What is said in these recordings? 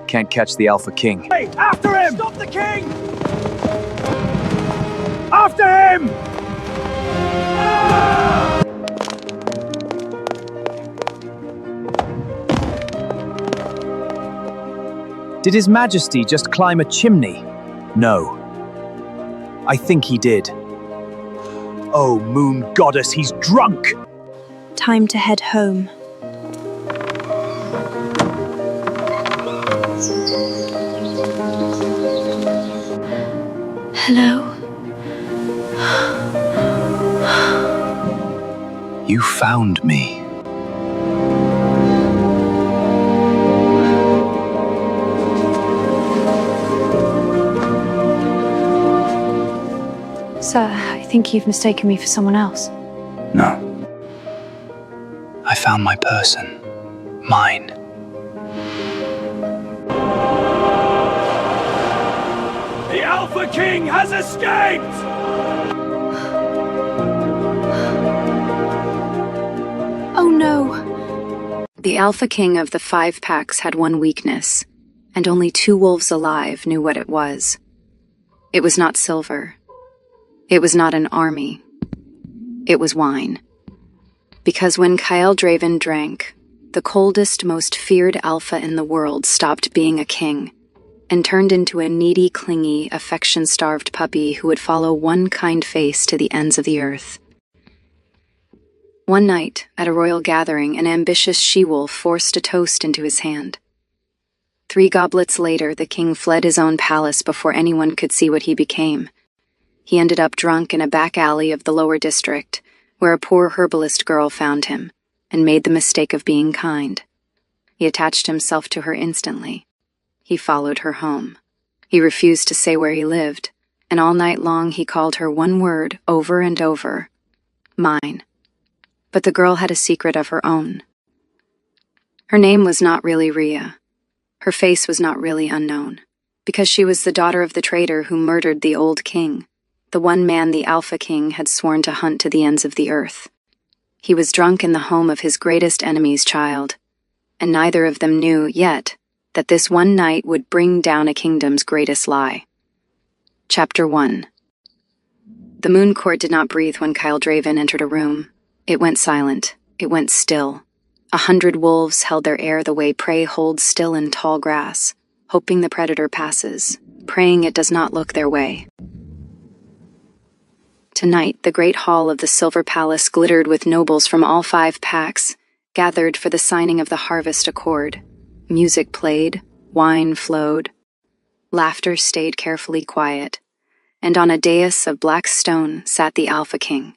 Can't catch the Alpha King. Hey, after him! Stop the king! After him! Did His Majesty just climb a chimney? No. I think he did. Oh, moon goddess, he's drunk! Time to head home. Hello? You found me. Sir, I think you've mistaken me for someone else. No. I found my person. Mine. The Alpha King has escaped! Oh no! The Alpha King of the 5 packs had one weakness, and only 2 wolves alive knew what it was. It was not silver. It was not an army. It was wine. Because when Kyle Draven drank, the coldest, most feared alpha in the world stopped being a king and turned into a needy, clingy, affection-starved puppy who would follow one kind face to the ends of the earth. One night, at a royal gathering, an ambitious she-wolf forced a toast into his hand. 3 goblets later, the king fled his own palace before anyone could see what he became. He ended up drunk in a back alley of the lower district, where a poor herbalist girl found him, and made the mistake of being kind. He attached himself to her instantly. He followed her home. He refused to say where he lived, and all night long he called her one word over and over: mine. But the girl had a secret of her own. Her name was not really Rhea. Her face was not really unknown, because she was the daughter of the traitor who murdered the old king, the one man the Alpha King had sworn to hunt to the ends of the earth. He was drunk in the home of his greatest enemy's child, and neither of them knew yet that this one night would bring down a kingdom's greatest lie. Chapter 1. The Moon Court did not breathe when Kyle Draven entered a room. It went silent. It went still. 100 wolves held their air the way prey holds still in tall grass, hoping the predator passes, praying it does not look their way. Tonight, the great hall of the Silver Palace glittered with nobles from all 5 packs, gathered for the signing of the Harvest Accord. Music played, wine flowed. Laughter stayed carefully quiet, and on a dais of black stone sat the Alpha King.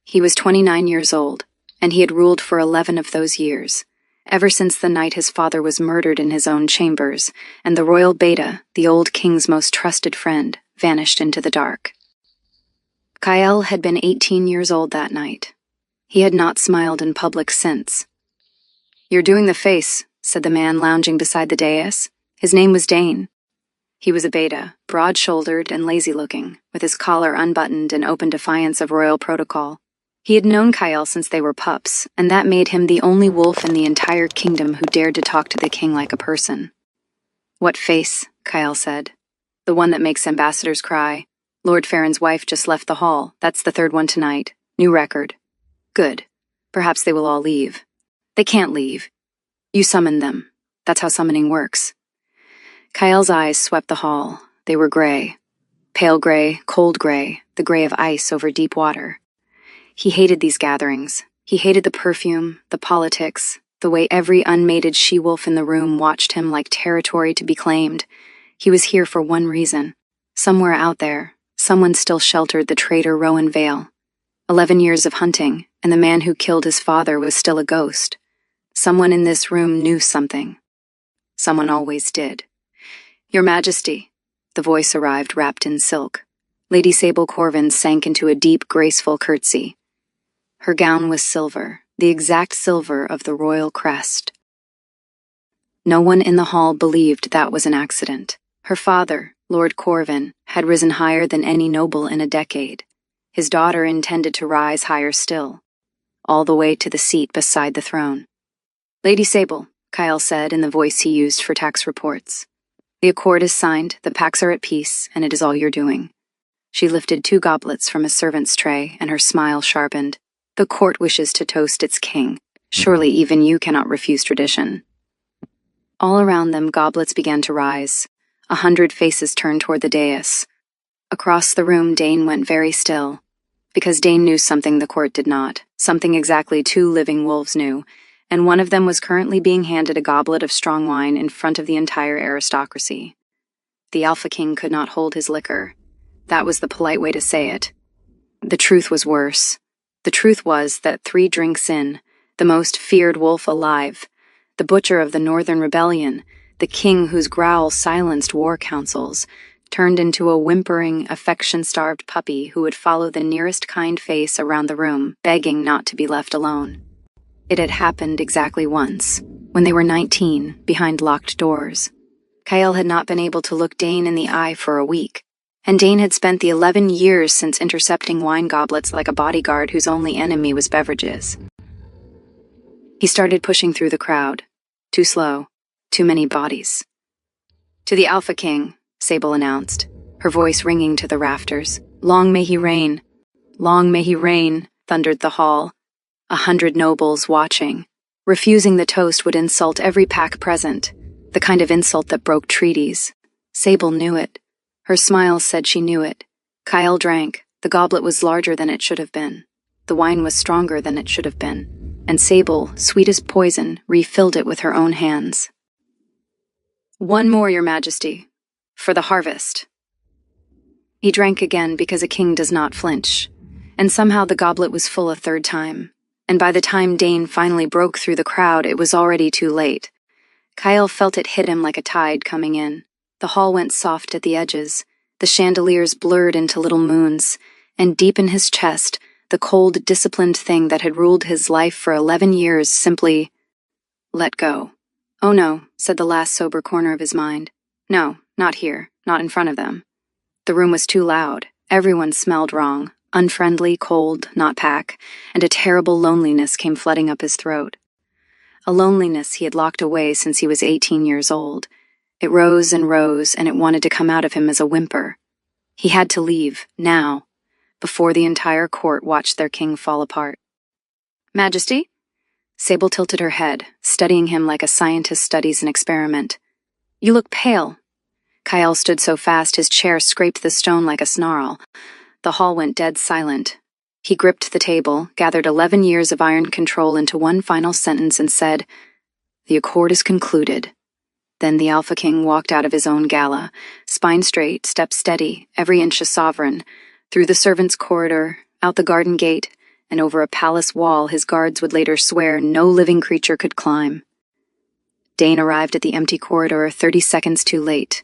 He was 29 years old, and he had ruled for 11 of those years, ever since the night his father was murdered in his own chambers, and the royal beta, the old king's most trusted friend, vanished into the dark. Kyle had been 18 years old that night. He had not smiled in public since. "You're doing the face," said the man lounging beside the dais. His name was Dane. He was a beta, broad-shouldered and lazy-looking, with his collar unbuttoned in open defiance of royal protocol. He had known Kyle since they were pups, and that made him the only wolf in the entire kingdom who dared to talk to the king like a person. "What face?" Kyle said. "The one that makes ambassadors cry. Lord Farron's wife just left the hall. That's the 3rd one tonight. New record." "Good. Perhaps they will all leave." "They can't leave. You summoned them. That's how summoning works." Kyle's eyes swept the hall. They were gray. Pale gray, cold gray, the gray of ice over deep water. He hated these gatherings. He hated the perfume, the politics, the way every unmated she-wolf in the room watched him like territory to be claimed. He was here for one reason. Somewhere out there, someone still sheltered the traitor Rowan Vale. 11 years of hunting, and the man who killed his father was still a ghost. Someone in this room knew something. Someone always did. "Your Majesty." The voice arrived wrapped in silk. Lady Sable Corvin sank into a deep, graceful curtsy. Her gown was silver, the exact silver of the royal crest. No one in the hall believed that was an accident. Her father, Lord Corvin, had risen higher than any noble in a decade. His daughter intended to rise higher still, all the way to the seat beside the throne. "Lady Sable, Kyle said in the voice he used for tax reports. The accord is signed, the packs are at peace, and it is all you're doing. She lifted 2 goblets from a servant's tray, and her smile sharpened. The court wishes to toast its king. Surely even you cannot refuse tradition. All around them, goblets began to rise. 100 faces turned toward the dais. Across the room, Dane went very still, because Dane knew something the court did not, something exactly 2 living wolves knew, and one of them was currently being handed a goblet of strong wine in front of the entire aristocracy. The Alpha King could not hold his liquor. That was the polite way to say it. The truth was worse. The truth was that 3 drinks in, the most feared wolf alive, the butcher of the Northern Rebellion, the king whose growl silenced war councils, turned into a whimpering, affection-starved puppy who would follow the nearest kind face around the room, begging not to be left alone. It had happened exactly once, when they were 19, behind locked doors. Kyle had not been able to look Dane in the eye for a week, and Dane had spent the 11 years since intercepting wine goblets like a bodyguard whose only enemy was beverages. He started pushing through the crowd. Too slow. Too many bodies. "To the Alpha King," Sable announced, her voice ringing to the rafters. "Long may he reign. Long may he reign," thundered the hall. 100 nobles watching. Refusing the toast would insult every pack present, the kind of insult that broke treaties. Sable knew it. Her smile said she knew it. Kyle drank. The goblet was larger than it should have been. The wine was stronger than it should have been. And Sable, sweet as poison, refilled it with her own hands. "One more, Your Majesty. For the harvest." He drank again because a king does not flinch. And somehow the goblet was full a 3rd time. And by the time Dane finally broke through the crowd, it was already too late. Kyle felt it hit him like a tide coming in. The hall went soft at the edges. The chandeliers blurred into little moons. And deep in his chest, the cold, disciplined thing that had ruled his life for 11 years simply let go. "Oh no," said the last sober corner of his mind. "No, not here, not in front of them." The room was too loud. Everyone smelled wrong. Unfriendly, cold, not pack, and a terrible loneliness came flooding up his throat. A loneliness he had locked away since he was 18 years old. It rose, and it wanted to come out of him as a whimper. He had to leave, now, before the entire court watched their king fall apart. "Majesty?" Sable tilted her head, studying him like a scientist studies an experiment. "You look pale." Kyle stood so fast his chair scraped the stone like a snarl. The hall went dead silent. He gripped the table, gathered 11 years of iron control into one final sentence and said, "The accord is concluded." Then the Alpha King walked out of his own gala, spine straight, step steady, every inch a sovereign, through the servants' corridor, out the garden gate, and over a palace wall his guards would later swear no living creature could climb. Dane arrived at the empty corridor 30 seconds too late.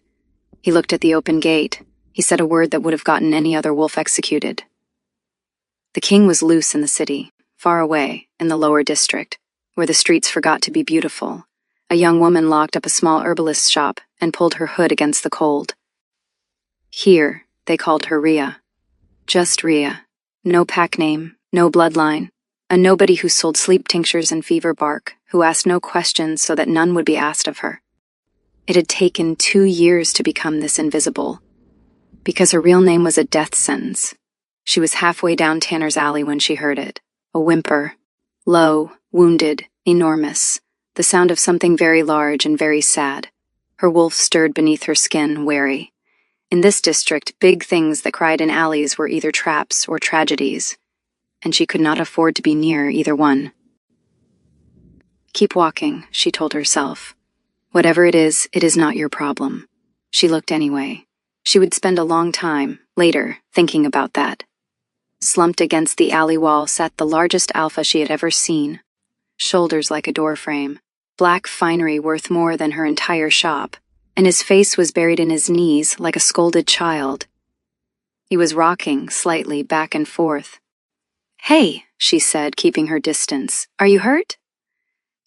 He looked at the open gate. He said a word that would have gotten any other wolf executed. The king was loose in the city, far away, in the lower district, where the streets forgot to be beautiful. A young woman locked up a small herbalist's shop and pulled her hood against the cold. Here, they called her Rhea. Just Rhea. No pack name, no bloodline. A nobody who sold sleep tinctures and fever bark, who asked no questions so that none would be asked of her. It had taken 2 years to become this invisible, because her real name was a death sentence. She was halfway down Tanner's Alley when she heard it. A whimper. Low, wounded, enormous. The sound of something very large and very sad. Her wolf stirred beneath her skin, wary. In this district, big things that cried in alleys were either traps or tragedies, and she could not afford to be near either one. "Keep walking," she told herself. "Whatever it is not your problem." She looked anyway. She would spend a long time, later, thinking about that. Slumped against the alley wall sat the largest alpha she had ever seen. Shoulders like a doorframe, black finery worth more than her entire shop, and his face was buried in his knees like a scolded child. He was rocking slightly back and forth. "Hey," she said, keeping her distance. "Are you hurt?"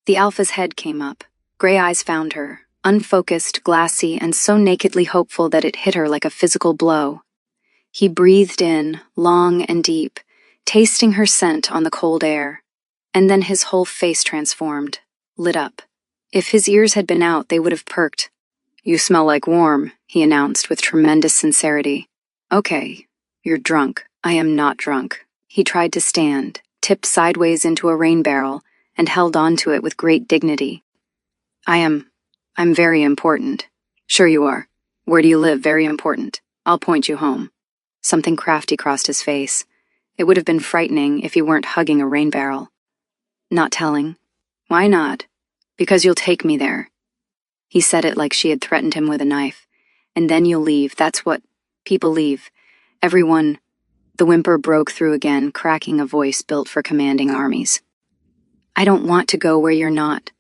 The alpha's head came up. Gray eyes found her, unfocused, glassy, and so nakedly hopeful that it hit her like a physical blow. He breathed in, long and deep, tasting her scent on the cold air, and then his whole face transformed, lit up. If his ears had been out, they would have perked. "You smell like warm," he announced with tremendous sincerity. "Okay, you're drunk. I am not drunk." He tried to stand, tipped sideways into a rain barrel, and held on to it with great dignity. I'm very important." "Sure you are. Where do you live? Very important. I'll point you home." Something crafty crossed his face. It would have been frightening if he weren't hugging a rain barrel. "Not telling." "Why not?" "Because you'll take me there." He said it like she had threatened him with a knife. "And then you'll leave. That's what people leave. Everyone." The whimper broke through again, cracking a voice built for commanding armies. "I don't want to go where you're not."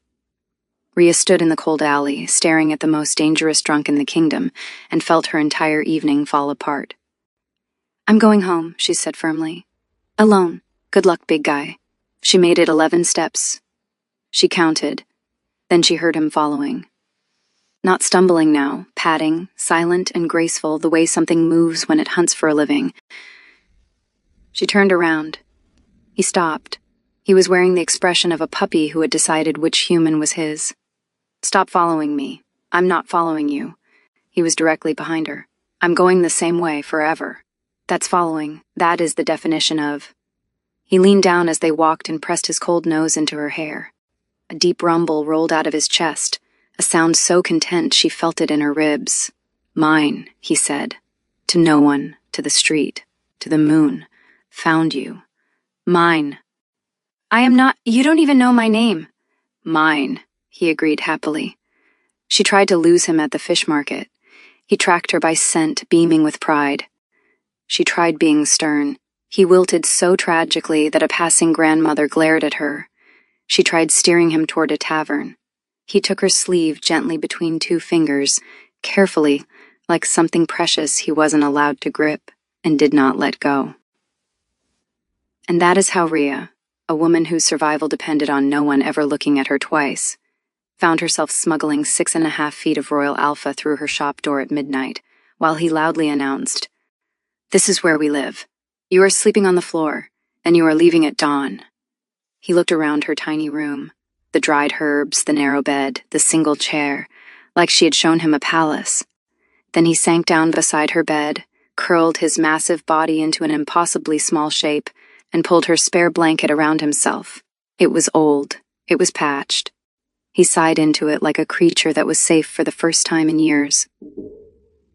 Rhea stood in the cold alley, staring at the most dangerous drunk in the kingdom, and felt her entire evening fall apart. "I'm going home," she said firmly. "Alone. Good luck, big guy." She made it 11 steps. She counted. Then she heard him following. Not stumbling now, padding, silent and graceful the way something moves when it hunts for a living. She turned around. He stopped. He was wearing the expression of a puppy who had decided which human was his. "Stop following me. I'm not following you." He was directly behind her. "I'm going the same way forever." "That's following. That is the definition of." He leaned down as they walked and pressed his cold nose into her hair. A deep rumble rolled out of his chest, a sound so content she felt it in her ribs. "Mine," he said. "To no one, to the street, to the moon. Found you. Mine." "I am not— You don't even know my name." "Mine," he agreed happily. She tried to lose him at the fish market. He tracked her by scent, beaming with pride. She tried being stern. He wilted so tragically that a passing grandmother glared at her. She tried steering him toward a tavern. He took her sleeve gently between 2 fingers, carefully, like something precious he wasn't allowed to grip, and did not let go. And that is how Rhea, a woman whose survival depended on no one ever looking at her twice, found herself smuggling 6.5 feet of Royal Alpha through her shop door at midnight, while he loudly announced, "This is where we live. You are sleeping on the floor, and you are leaving at dawn." He looked around her tiny room, the dried herbs, the narrow bed, the single chair, like she had shown him a palace. Then he sank down beside her bed, curled his massive body into an impossibly small shape, and pulled her spare blanket around himself. It was old. It was patched. He sighed into it like a creature that was safe for the first time in years.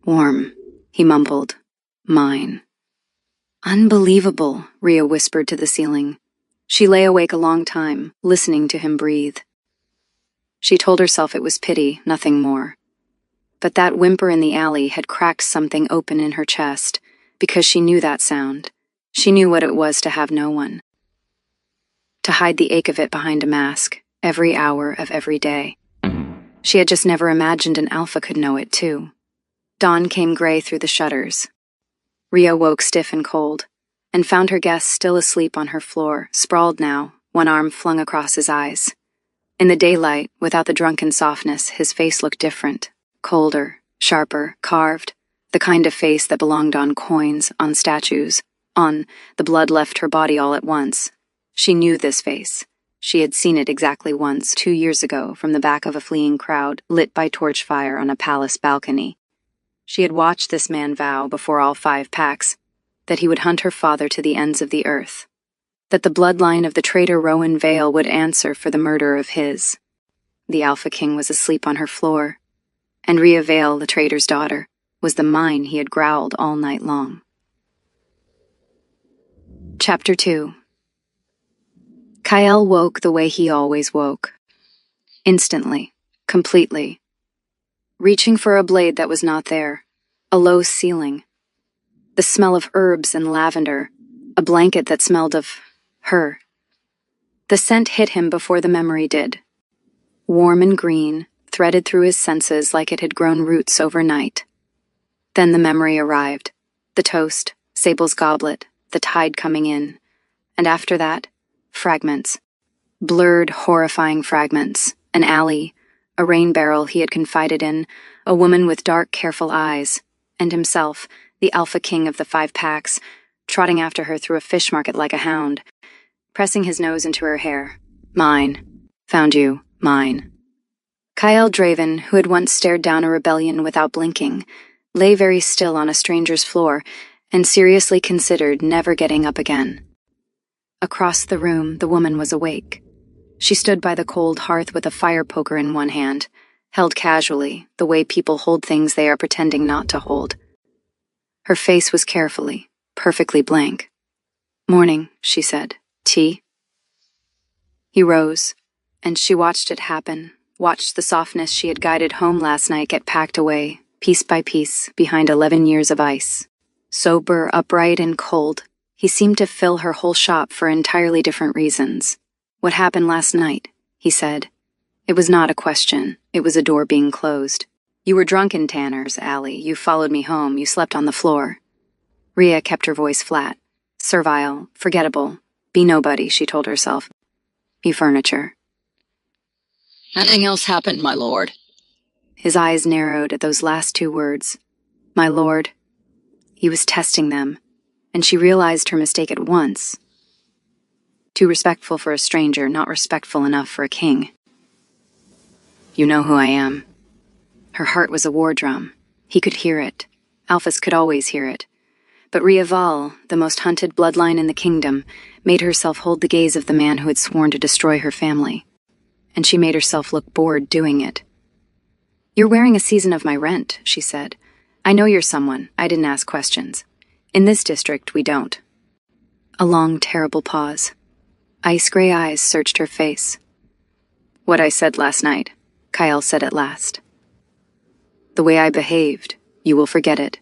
"Warm," he mumbled. "Mine." "Unbelievable," Rhea whispered to the ceiling. She lay awake a long time, listening to him breathe. She told herself it was pity, nothing more. But that whimper in the alley had cracked something open in her chest, because she knew that sound. She knew what it was to have no one. To hide the ache of it behind a mask, every hour of every day. She had just never imagined an alpha could know it, too. Dawn came gray through the shutters. Rhea woke stiff and cold, and found her guest still asleep on her floor, sprawled now, one arm flung across his eyes. In the daylight, without the drunken softness, his face looked different, colder, sharper, carved, the kind of face that belonged on coins, on statues, on the blood left her body all at once. She knew this face. She had seen it exactly once, 2 years ago, from the back of a fleeing crowd, lit by torch fire on a palace balcony. She had watched this man vow, before all 5 packs, that he would hunt her father to the ends of the earth, that the bloodline of the traitor Rowan Vale would answer for the murder of his. The Alpha King was asleep on her floor, and Rhea Vale, the traitor's daughter, was the mine he had growled all night long. Chapter 2. Kyle woke the way he always woke. Instantly, completely. Reaching for a blade that was not there, a low ceiling, the smell of herbs and lavender, a blanket that smelled of her. The scent hit him before the memory did. Warm and green, threaded through his senses like it had grown roots overnight. Then the memory arrived. The toast, Sable's goblet, the tide coming in. And after that, fragments. Blurred, horrifying fragments. An alley, a rain barrel he had confided in, a woman with dark, careful eyes, and himself, the Alpha King of the 5 packs, trotting after her through a fish market like a hound, pressing his nose into her hair. "Mine. Found you. Mine." Kyle Draven, who had once stared down a rebellion without blinking, lay very still on a stranger's floor and seriously considered never getting up again. Across the room, the woman was awake. She stood by the cold hearth with a fire poker in one hand, held casually, the way people hold things they are pretending not to hold. Her face was carefully, perfectly blank. "Morning," she said. "Tea?" He rose, and she watched it happen, watched the softness she had guided home last night get packed away, piece by piece, behind 11 years of ice. Sober, upright, and cold, he seemed to fill her whole shop for entirely different reasons. "What happened last night?" he said. It was not a question, it was a door being closed. "You were drunk in Tanner's, Allie. You followed me home, you slept on the floor." Rhea kept her voice flat. Servile, forgettable, be nobody, she told herself. Be furniture. "Nothing else happened, my lord." His eyes narrowed at those last two words. My lord. He was testing them, and she realized her mistake at once. Too respectful for a stranger, not respectful enough for a king. "You know who I am." Her heart was a war drum. He could hear it. Alphys could always hear it. But Rhea Val, the most hunted bloodline in the kingdom, made herself hold the gaze of the man who had sworn to destroy her family. And she made herself look bored doing it. "You're wearing a season of my rent," she said. "I know you're someone. I didn't ask questions. In this district, we don't." A long, terrible pause. Ice-gray eyes searched her face. "What I said last night," Kyle said at last. "The way I behaved, you will forget it.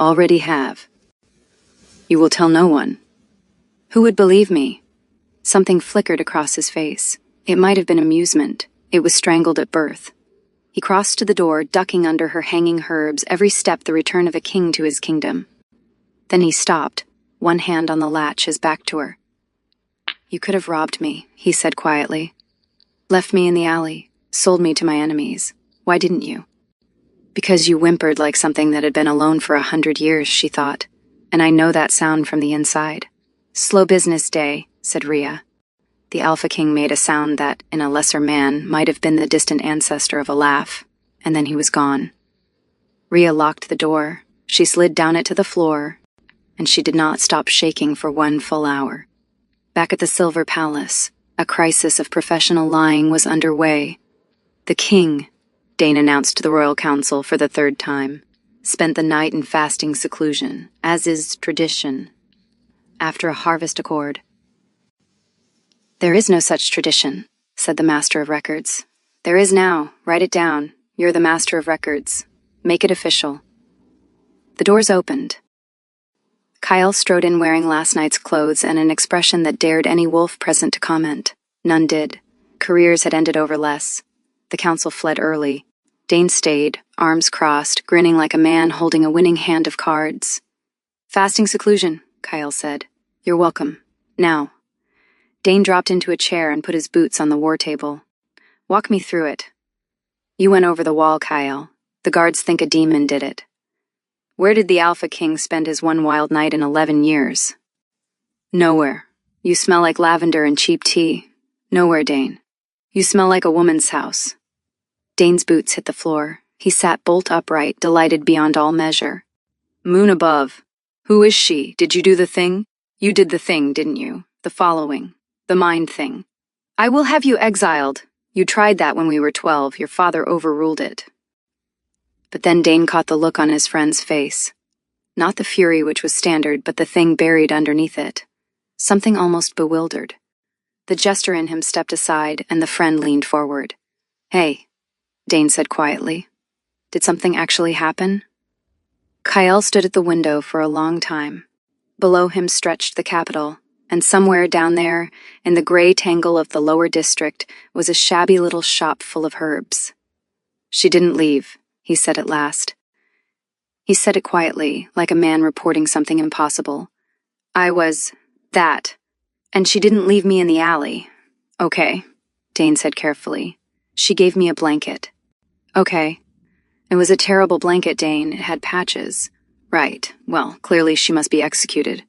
Already have. You will tell no one. Who would believe me?" Something flickered across his face. It might have been amusement. It was strangled at birth. He crossed to the door, ducking under her hanging herbs, every step the return of a king to his kingdom. Then he stopped, one hand on the latch, his back to her. "You could have robbed me," he said quietly. "Left me in the alley, sold me to my enemies. Why didn't you?" "Because you whimpered like something that had been alone for 100 years, she thought. And I know that sound from the inside. "Slow business day," said Rhea. The Alpha King made a sound that, in a lesser man, might have been the distant ancestor of a laugh, and then he was gone. Rhea locked the door. She slid down it to the floor, and she did not stop shaking for 1 full hour. Back at the Silver Palace, a crisis of professional lying was underway. The king, Dane announced to the Royal Council for the 3rd time, spent the night in fasting seclusion, as is tradition, after a harvest accord. "There is no such tradition," said the Master of Records. "There is now. Write it down. You're the Master of Records. Make it official." The doors opened. Kyle strode in wearing last night's clothes and an expression that dared any wolf present to comment. None did. Careers had ended over less. The council fled early. Dane stayed, arms crossed, grinning like a man holding a winning hand of cards. "Fasting seclusion," Kyle said. "You're welcome. Now." Dane dropped into a chair and put his boots on the war table. "Walk me through it." "You went over the wall, Kyle. The guards think a demon did it." "Where did the Alpha King spend his one wild night in 11 years? "Nowhere. You smell like lavender and cheap tea." "Nowhere, Dane. You smell like a woman's house." Dane's boots hit the floor. He sat bolt upright, delighted beyond all measure. "Moon above. Who is she? Did you do the thing? You did the thing, didn't you? The following. The mind thing. I will have you exiled. You tried that when we were 12. Your father overruled it." But then Dane caught the look on his friend's face. Not the fury which was standard, but the thing buried underneath it. Something almost bewildered. The jester in him stepped aside, and the friend leaned forward. "Hey," Dane said quietly. "Did something actually happen?" Kyle stood at the window for a long time. Below him stretched the capital, and somewhere down there, in the gray tangle of the lower district, was a shabby little shop full of herbs. "She didn't leave," he said at last. He said it quietly, like a man reporting something impossible. "I was that, and she didn't leave me in the alley." "Okay," Dane said carefully. "She gave me a blanket." "Okay. It was a terrible blanket, Dane. It had patches." "Right. Well, clearly she must be executed."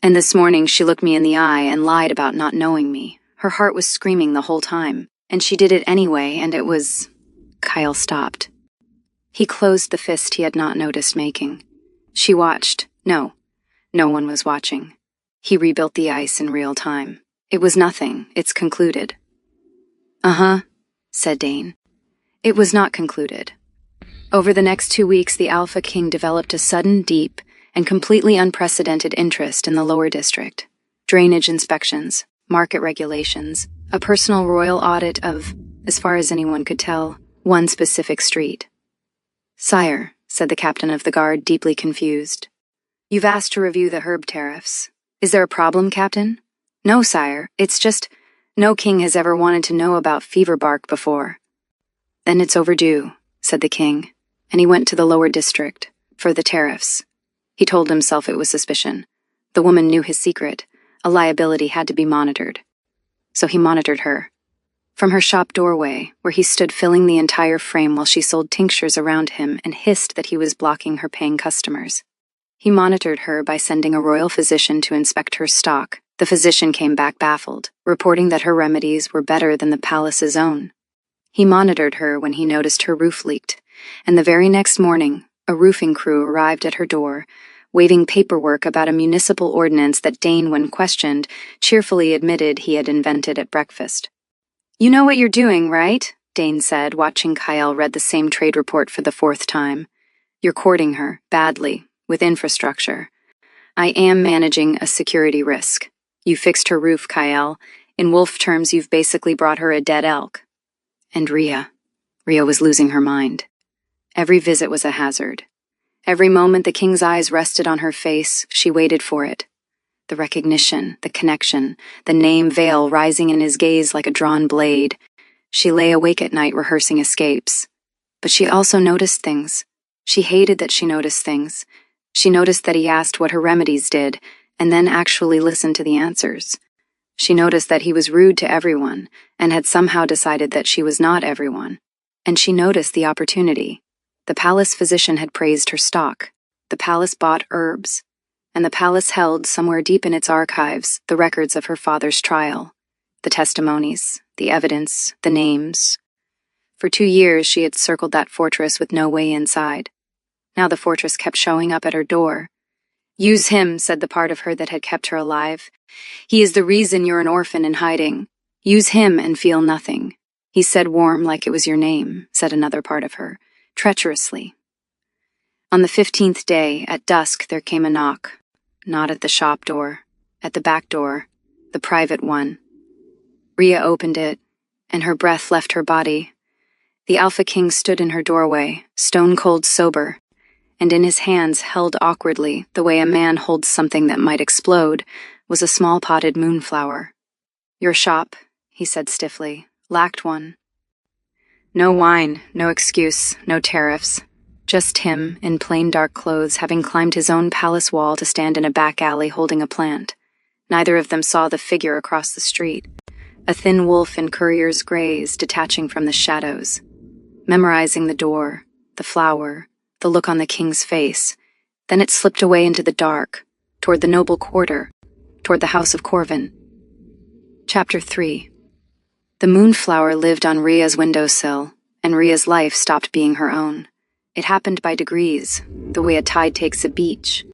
"And this morning she looked me in the eye and lied about not knowing me. Her heart was screaming the whole time. And she did it anyway, and it was... Kyle stopped. He closed the fist he had not noticed making. She watched. No one was watching. He rebuilt the ice in real time. It was nothing. It's concluded. Uh-huh, said Dane. It was not concluded. Over the next 2 weeks, the Alpha King developed a sudden, deep, and completely unprecedented interest in the lower district. Drainage inspections, market regulations, a personal royal audit of, as far as anyone could tell, one specific street. Sire, said the captain of the guard, deeply confused. You've asked to review the herb tariffs. Is there a problem, Captain? No, sire, it's just, no king has ever wanted to know about fever bark before. Then it's overdue, said the king, and he went to the lower district, for the tariffs. He told himself it was suspicion. The woman knew his secret. A liability had to be monitored. So he monitored her. From her shop doorway, where he stood filling the entire frame while she sold tinctures around him and hissed that he was blocking her paying customers. He monitored her by sending a royal physician to inspect her stock. The physician came back baffled, reporting that her remedies were better than the palace's own. He monitored her when he noticed her roof leaked, and the very next morning, a roofing crew arrived at her door, waving paperwork about a municipal ordinance that Dane, when questioned, cheerfully admitted he had invented at breakfast. You know what you're doing, right? Dane said, watching Kyle read the same trade report for the 4th time. You're courting her, badly, with infrastructure. I am managing a security risk. You fixed her roof, Kyle. In wolf terms, you've basically brought her a dead elk. And Rhea was losing her mind. Every visit was a hazard. Every moment the king's eyes rested on her face, she waited for it. The recognition, the connection, the name veil rising in his gaze like a drawn blade. She lay awake at night rehearsing escapes. But she also noticed things. She hated that she noticed things. She noticed that he asked what her remedies did, and then actually listened to the answers. She noticed that he was rude to everyone, and had somehow decided that she was not everyone. And she noticed the opportunity. The palace physician had praised her stock. The palace bought herbs. And the palace held, somewhere deep in its archives, the records of her father's trial. The testimonies, the evidence, the names. For 2 years she had circled that fortress with no way inside. Now the fortress kept showing up at her door. Use him, said the part of her that had kept her alive. He is the reason you're an orphan in hiding. Use him and feel nothing. He said warm like it was your name, said another part of her, treacherously. On the 15th day, at dusk, there came a knock. Not at the shop door, at the back door, the private one. Rhea opened it, and her breath left her body. The Alpha King stood in her doorway, stone-cold sober, and in his hands, held awkwardly, the way a man holds something that might explode, was a small potted moonflower. Your shop, he said stiffly, lacked one. No wine, no excuse, no tariffs. Just him, in plain dark clothes, having climbed his own palace wall to stand in a back alley holding a plant. Neither of them saw the figure across the street, a thin wolf in courier's grays detaching from the shadows. Memorizing the door, the flower, the look on the king's face. Then it slipped away into the dark, toward the noble quarter, toward the house of Corvin. Chapter 3. The moonflower lived on Rhea's windowsill, and Rhea's life stopped being her own. It happened by degrees, the way a tide takes a beach.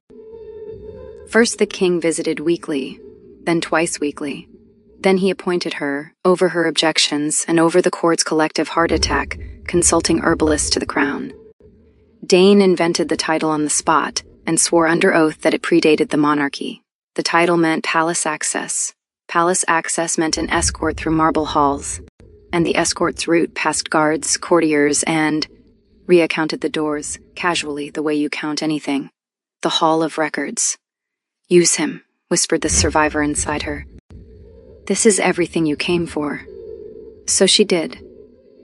First the king visited weekly, then twice weekly. Then he appointed her, over her objections and over the court's collective heart attack, consulting herbalists to the crown. Dane invented the title on the spot and swore under oath that it predated the monarchy. The title meant palace access. Palace access meant an escort through marble halls, and the escort's route past guards, courtiers, and... Rhea counted the doors, casually, the way you count anything. The Hall of Records. Use him, whispered the survivor inside her. This is everything you came for. So she did.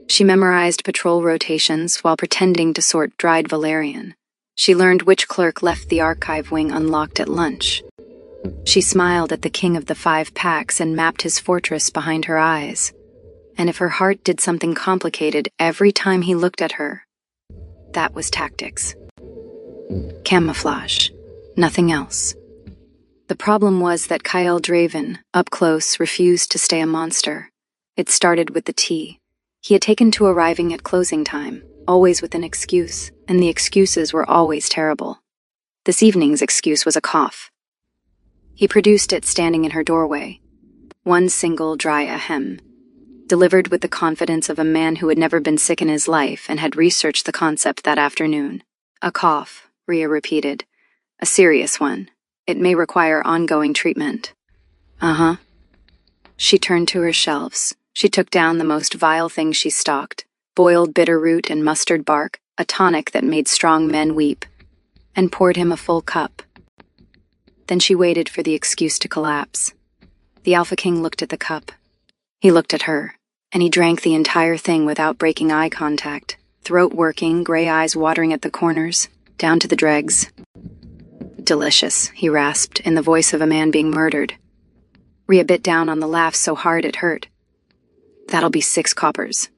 She memorized patrol rotations while pretending to sort dried valerian. She learned which clerk left the archive wing unlocked at lunch. She smiled at the king of the 5 packs and mapped his fortress behind her eyes. And if her heart did something complicated every time he looked at her, that was tactics. Camouflage. Nothing else. The problem was that Kyle Draven, up close, refused to stay a monster. It started with the tea. He had taken to arriving at closing time, always with an excuse, and the excuses were always terrible. This evening's excuse was a cough. He produced it standing in her doorway. One single dry ahem, delivered with the confidence of a man who had never been sick in his life and had researched the concept that afternoon. A cough, Rhea repeated. A serious one. It may require ongoing treatment. Uh-huh. She turned to her shelves. She took down the most vile things she stocked, boiled bitter root and mustard bark, a tonic that made strong men weep, and poured him a full cup. Then she waited for the excuse to collapse. The Alpha King looked at the cup. He looked at her, and he drank the entire thing without breaking eye contact, throat working, gray eyes watering at the corners, down to the dregs. Delicious, he rasped, in the voice of a man being murdered. Rhea bit down on the laugh so hard it hurt. That'll be 6 coppers.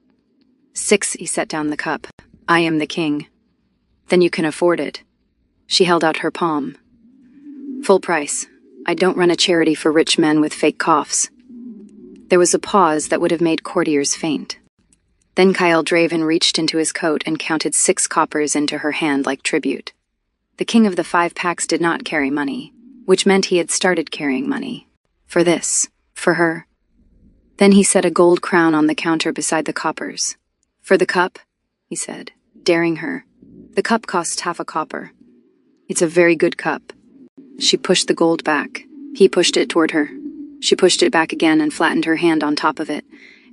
6, he set down the cup. I am the king. Then you can afford it. She held out her palm. Full price. I don't run a charity for rich men with fake coughs. There was a pause that would have made courtiers faint. Then Kyle Draven reached into his coat and counted 6 coppers into her hand like tribute. The king of the 5 packs did not carry money, which meant he had started carrying money. For this. For her. Then he set a gold crown on the counter beside the coppers. For the cup, he said, daring her. The cup costs half a copper. It's a very good cup. She pushed the gold back. He pushed it toward her. She pushed it back again and flattened her hand on top of it,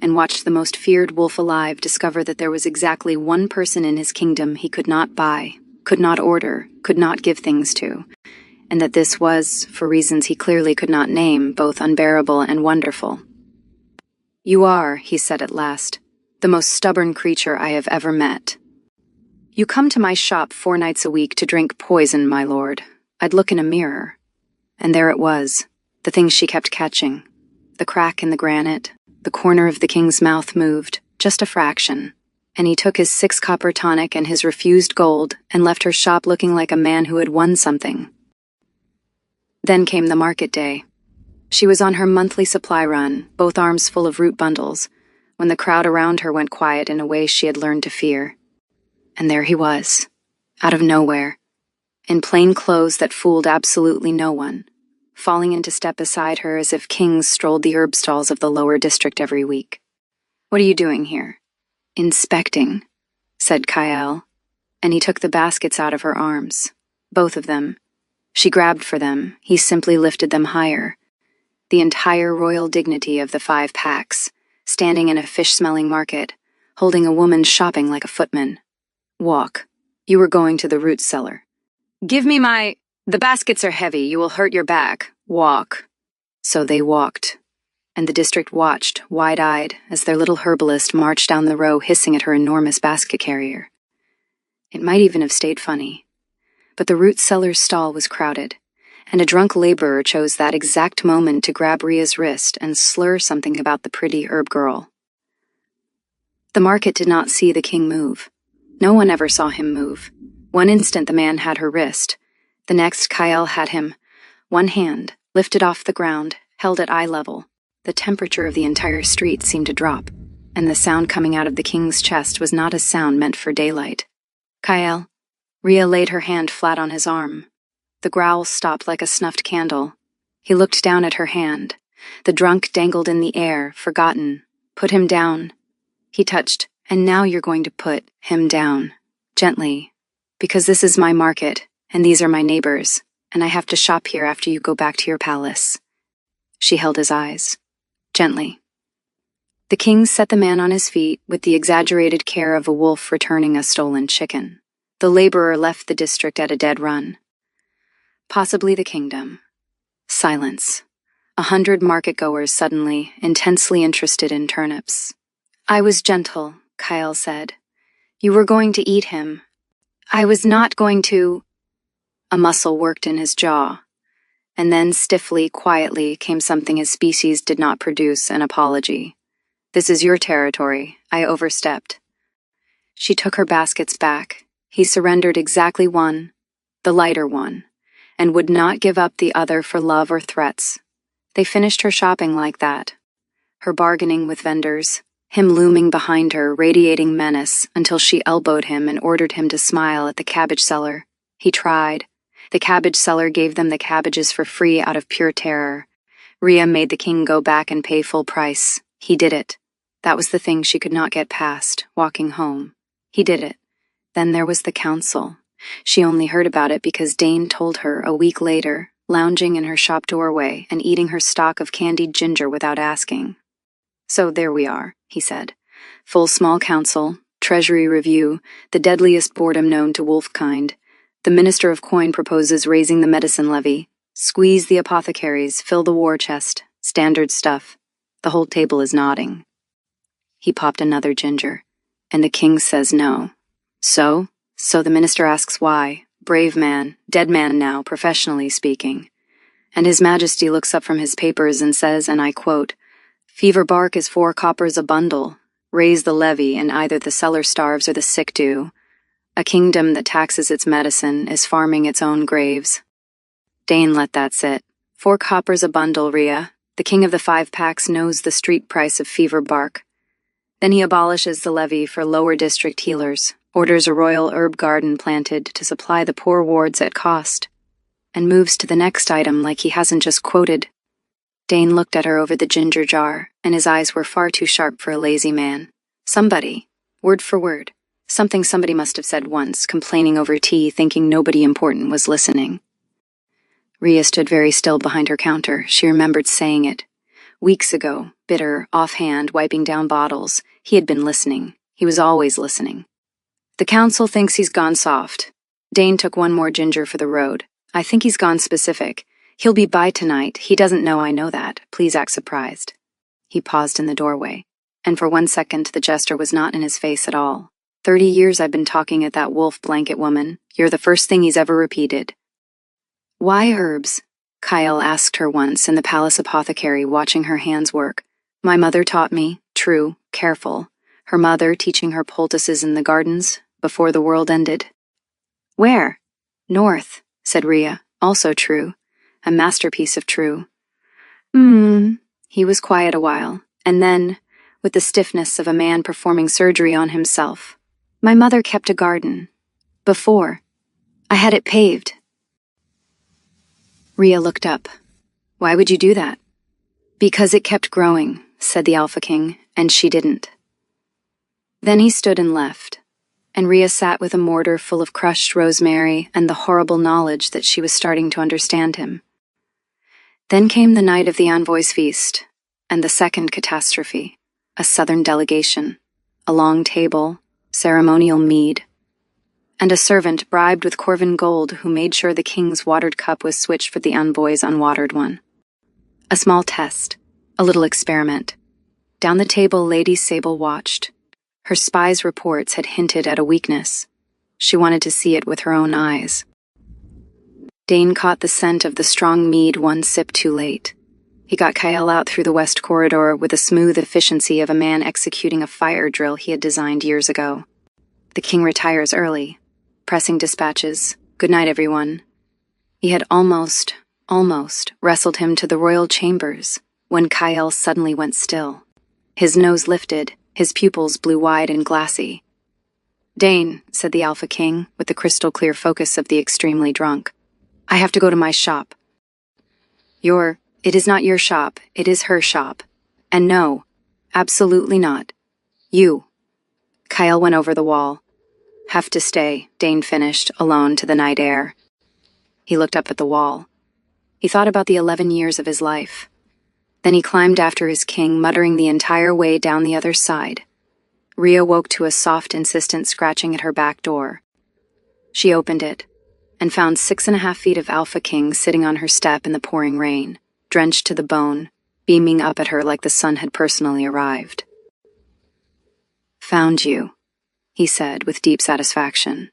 and watched the most feared wolf alive discover that there was exactly one person in his kingdom he could not buy, could not order, could not give things to, and that this was, for reasons he clearly could not name, both unbearable and wonderful. You are, he said at last, the most stubborn creature I have ever met. You come to my shop 4 nights a week to drink poison, my lord. I'd look in a mirror. And there it was, the things she kept catching. The crack in the granite, the corner of the king's mouth moved, just a fraction. And he took his 6 copper tonic and his refused gold and left her shop looking like a man who had won something. Then came the market day. She was on her monthly supply run, both arms full of root bundles, when the crowd around her went quiet in a way she had learned to fear. And there he was, out of nowhere, in plain clothes that fooled absolutely no one, falling into step beside her as if kings strolled the herb stalls of the lower district every week. What are you doing here? Inspecting, said Kyle, and he took the baskets out of her arms, both of them. She grabbed for them, he simply lifted them higher. The entire royal dignity of the 5 packs, standing in a fish-smelling market, holding a woman shopping like a footman. Walk. You were going to the root cellar. Give me my... The baskets are heavy, you will hurt your back. Walk. So they walked. And the district watched, wide-eyed, as their little herbalist marched down the row hissing at her enormous basket carrier. It might even have stayed funny. But the root cellar's stall was crowded, and a drunk laborer chose that exact moment to grab Rhea's wrist and slur something about the pretty herb girl. The market did not see the king move. No one ever saw him move. One instant the man had her wrist. The next Kyle had him. One hand, lifted off the ground, held at eye level. The temperature of the entire street seemed to drop, and the sound coming out of the king's chest was not a sound meant for daylight. Kyle. Rhea laid her hand flat on his arm. The growl stopped like a snuffed candle. He looked down at her hand. The drunk dangled in the air, forgotten. Put him down. He touched, and now you're going to put him down. Gently. Because this is my market, and these are my neighbors, and I have to shop here after you go back to your palace. She held his eyes. Gently. The king set the man on his feet with the exaggerated care of a wolf returning a stolen chicken. The laborer left the district at a dead run. Possibly the kingdom. Silence. 100 market-goers suddenly, intensely interested in turnips. I was gentle, Kyle said. You were going to eat him. I was not going to... A muscle worked in his jaw. And then stiffly, quietly, came something his species did not produce, an apology. This is your territory. I overstepped. She took her baskets back. He surrendered exactly one, the lighter one, and would not give up the other for love or threats. They finished her shopping like that. her bargaining with vendors, him looming behind her, radiating menace, until she elbowed him and ordered him to smile at the cabbage seller. He tried. The cabbage seller gave them the cabbages for free out of pure terror. Rhea made the king go back and pay full price. He did it. That was the thing she could not get past, walking home. He did it. Then there was the council. She only heard about it because Dane told her a week later, lounging in her shop doorway and eating her stock of candied ginger without asking. So there we are, he said. Full small council, treasury review, the deadliest boredom known to wolfkind. The minister of coin proposes raising the medicine levy. Squeeze the apothecaries, fill the war chest. Standard stuff. The whole table is nodding. He popped another ginger, and the king says no. So the minister asks why. Brave man, dead man now, professionally speaking. And His Majesty looks up from his papers and says, and I quote, "Fever bark is 4 coppers a bundle. Raise the levy, and either the seller starves or the sick do. A kingdom that taxes its medicine is farming its own graves." Dane let that sit. 4 coppers a bundle, Rhea. The king of the 5 packs knows the street price of fever bark. Then he abolishes the levy for lower district healers, orders a royal herb garden planted to supply the poor wards at cost, and moves to the next item like he hasn't just quoted. Dane looked at her over the ginger jar, and his eyes were far too sharp for a lazy man. Somebody, word for word, something somebody must have said once, complaining over tea, thinking nobody important was listening. Rhea stood very still behind her counter. She remembered saying it. Weeks ago, bitter, offhand, wiping down bottles, he had been listening. He was always listening. The council thinks he's gone soft. Dane took 1 more ginger for the road. I think he's gone specific. He'll be by tonight. He doesn't know I know that. Please act surprised. He paused in the doorway, and for 1 second the gesture was not in his face at all. 30 years I've been talking at that wolf blanket woman. You're the first thing he's ever repeated. Why herbs? Kyle asked her once in the palace apothecary, watching her hands work. My mother taught me, true, careful. Her mother teaching her poultices in the gardens before the world ended. Where? North, said Rhea, also true. A masterpiece of true. He was quiet a while, and then, with the stiffness of a man performing surgery on himself, my mother kept a garden. Before. I had it paved. Rhea looked up. Why would you do that? Because it kept growing, said the Alpha King, and she didn't. Then he stood and left, and Rhea sat with a mortar full of crushed rosemary and the horrible knowledge that she was starting to understand him. Then came the night of the envoy's feast, and the second catastrophe, a southern delegation, a long table, ceremonial mead, and a servant bribed with Corvin gold who made sure the king's watered cup was switched for the envoy's unwatered one. A small test, a little experiment. Down the table Lady Sable watched. Her spy's reports had hinted at a weakness. She wanted to see it with her own eyes. Dane caught the scent of the strong mead 1 sip too late. He got Kyle out through the west corridor with the smooth efficiency of a man executing a fire drill he had designed years ago. The king retires early, pressing dispatches. Good night, everyone. He had almost wrestled him to the royal chambers when Kyle suddenly went still. His nose lifted, his pupils blew wide and glassy. Dane, said the Alpha King, with the crystal-clear focus of the extremely drunk. I have to go to my shop. It is not your shop, it is her shop. And no, absolutely not. You. Kyle went over the wall. Have to stay, Dane finished, alone to the night air. He looked up at the wall. He thought about the 11 years of his life. Then he climbed after his king, muttering the entire way down the other side. Rhea woke to a soft, insistent scratching at her back door. She opened it, and found 6.5 feet of Alpha King sitting on her step in the pouring rain, drenched to the bone, beaming up at her like the sun had personally arrived. Found you, he said with deep satisfaction.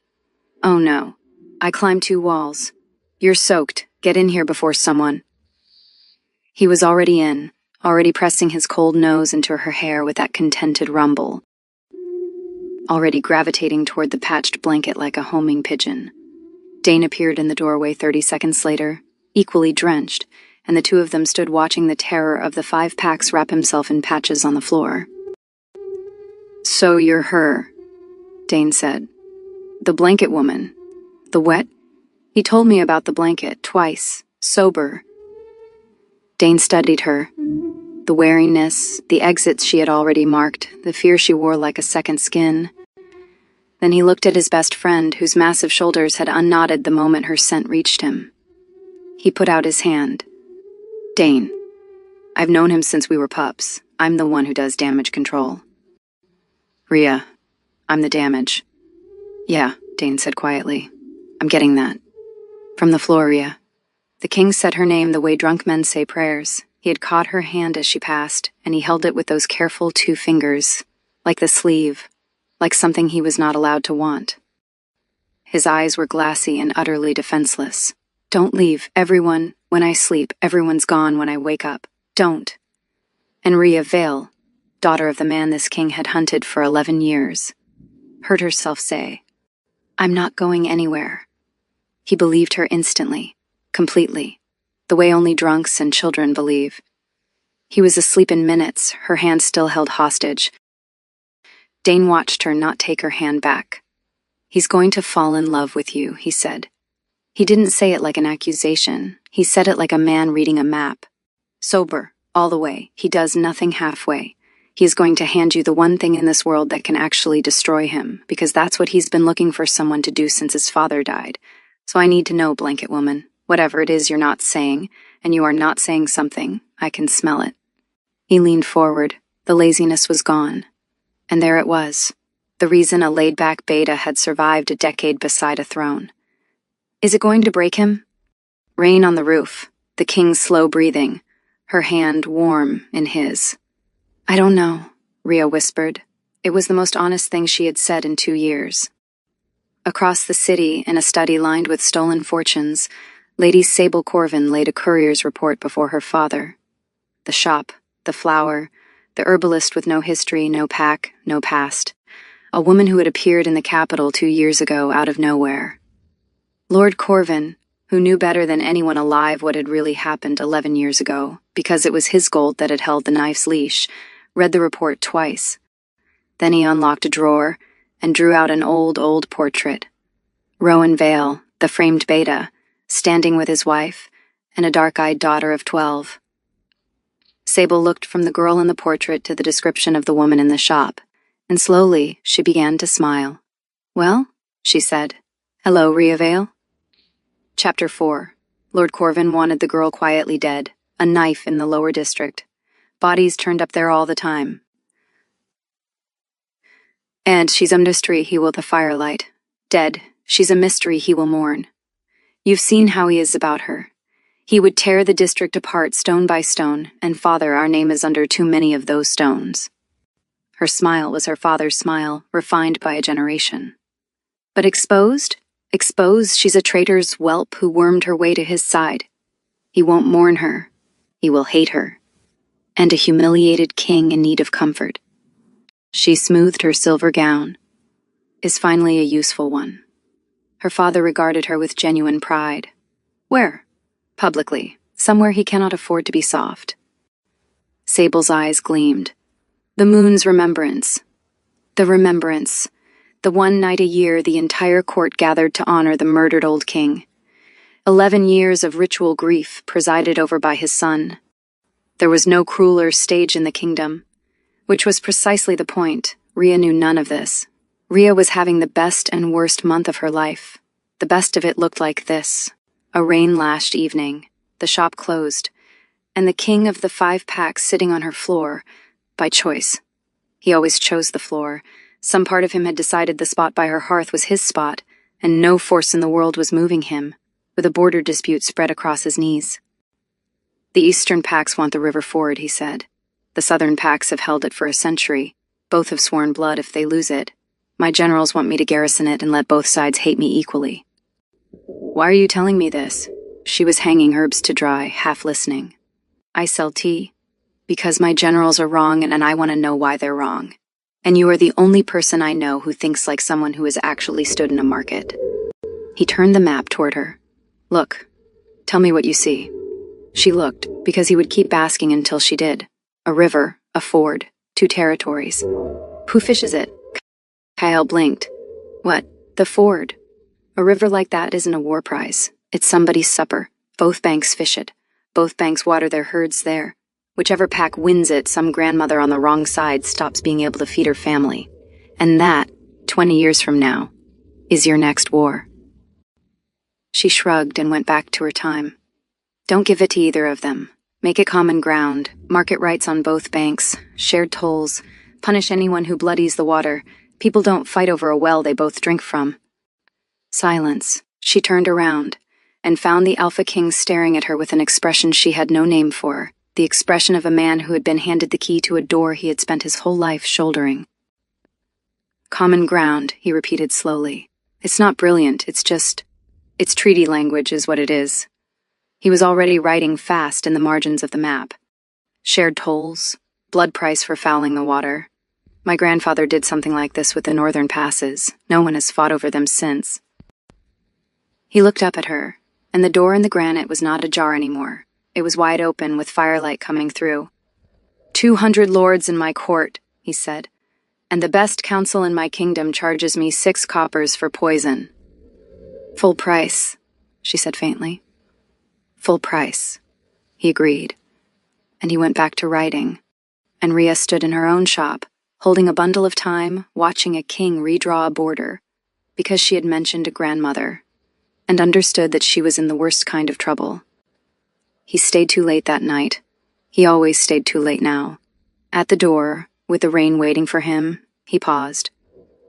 Oh no, I climbed 2 walls. You're soaked, get in here before someone. He was already in, already pressing his cold nose into her hair with that contented rumble, already gravitating toward the patched blanket like a homing pigeon. Dane appeared in the doorway 30 seconds later, equally drenched, and the two of them stood watching the terror of the 5 packs wrap himself in patches on the floor. "So you're her," Dane said. "The blanket woman. The wet?" He told me about the blanket, twice, sober. Dane studied her. The wariness, the exits she had already marked, the fear she wore like a second skin. Then he looked at his best friend, whose massive shoulders had unknotted the moment her scent reached him. He put out his hand. "Dane. I've known him since we were pups. I'm the one who does damage control." "Rhea, I'm the damage." "Yeah," Dane said quietly. "I'm getting that." From the floor, Rhea. The king said her name the way drunk men say prayers. He had caught her hand as she passed, and he held it with those careful 2 fingers, like the sleeve, like something he was not allowed to want. His eyes were glassy and utterly defenseless. "Don't leave, everyone. When I sleep, everyone's gone when I wake up. Don't." And Rhea Vale, daughter of the man this king had hunted for 11 years, heard herself say, "I'm not going anywhere." He believed her instantly, completely, the way only drunks and children believe. He was asleep in minutes, her hand still held hostage. Dane watched her not take her hand back. "He's going to fall in love with you," he said. He didn't say it like an accusation. He said it like a man reading a map. "Sober, all the way. He does nothing halfway. He is going to hand you the one thing in this world that can actually destroy him, because that's what he's been looking for someone to do since his father died. So I need to know, blanket woman, whatever it is you're not saying, and you are not saying something, I can smell it." He leaned forward. The laziness was gone. And there it was, the reason a laid-back beta had survived a decade beside a throne. "Is it going to break him?" Rain on the roof, the king's slow breathing, her hand warm in his. "I don't know," Rhea whispered. It was the most honest thing she had said in 2 years. Across the city, in a study lined with stolen fortunes, Lady Sable Corvin laid a courier's report before her father. The shop, the flower, the herbalist with no history, no pack, no past. A woman who had appeared in the capital 2 years ago out of nowhere. Lord Corvin, who knew better than anyone alive what had really happened 11 years ago, because it was his gold that had held the knife's leash, read the report twice. Then he unlocked a drawer and drew out an old portrait. Rowan Vale, the framed beta, standing with his wife and a dark-eyed daughter of 12. Sable looked from the girl in the portrait to the description of the woman in the shop, and slowly she began to smile. "Well," she said. "Hello, Rhea Vale." Chapter 4. Lord Corvin wanted the girl quietly dead, a knife in the lower district. Bodies turned up there all the time. "And she's a mystery he will the firelight. Dead, she's a mystery he will mourn. You've seen how he is about her. He would tear the district apart stone by stone, and father, our name is under too many of those stones." Her smile was her father's smile, refined by a generation. But exposed? Exposed, she's a traitor's whelp who wormed her way to his side. He won't mourn her. He will hate her. And a humiliated king in need of comfort. She smoothed her silver gown. Is finally a useful one. Her father regarded her with genuine pride. Where? Publicly, somewhere he cannot afford to be soft. Sable's eyes gleamed. The moon's remembrance. The remembrance. The one night a year the entire court gathered to honor the murdered old king. 11 years of ritual grief presided over by his son. There was no crueler stage in the kingdom. Which was precisely the point. Rhea knew none of this. Rhea was having the best and worst month of her life. The best of it looked like this. A rain-lashed evening, the shop closed, and the king of the 5 packs sitting on her floor, by choice. He always chose the floor. Some part of him had decided the spot by her hearth was his spot, and no force in the world was moving him, with a border dispute spread across his knees. The eastern packs want the river ford, he said. The southern packs have held it for a century. Both have sworn blood if they lose it. My generals want me to garrison it and let both sides hate me equally. Why are you telling me this? She was hanging herbs to dry, half listening. I sell tea. Because my generals are wrong and I want to know why they're wrong. And you are the only person I know who thinks like someone who has actually stood in a market. He turned the map toward her. Look, tell me what you see. She looked, because he would keep asking until she did. A river, a ford, 2 territories. Who fishes it? Kyle blinked. What? The ford. A river like that isn't a war prize. It's somebody's supper. Both banks fish it. Both banks water their herds there. Whichever pack wins it, some grandmother on the wrong side stops being able to feed her family. And that, 20 years from now, is your next war. She shrugged and went back to her time. Don't give it to either of them. Make it common ground, market rights on both banks, shared tolls, punish anyone who bloodies the water. People don't fight over a well they both drink from. Silence. She turned around and found the Alpha King staring at her with an expression she had no name for, the expression of a man who had been handed the key to a door he had spent his whole life shouldering. Common ground, he repeated slowly. It's not brilliant, it's treaty language is what it is. He was already writing fast in the margins of the map. Shared tolls, blood price for fouling the water. My grandfather did something like this with the northern passes. No one has fought over them since. He looked up at her, and the door in the granite was not ajar anymore. It was wide open with firelight coming through. 200 lords in my court, he said, and the best council in my kingdom charges me 6 coppers for poison. Full price, she said faintly. Full price, he agreed, and he went back to writing, and Rhea stood in her own shop, holding a bundle of time, watching a king redraw a border, because she had mentioned a grandmother, and understood that she was in the worst kind of trouble. He stayed too late that night. He always stayed too late now. At the door, with the rain waiting for him, he paused.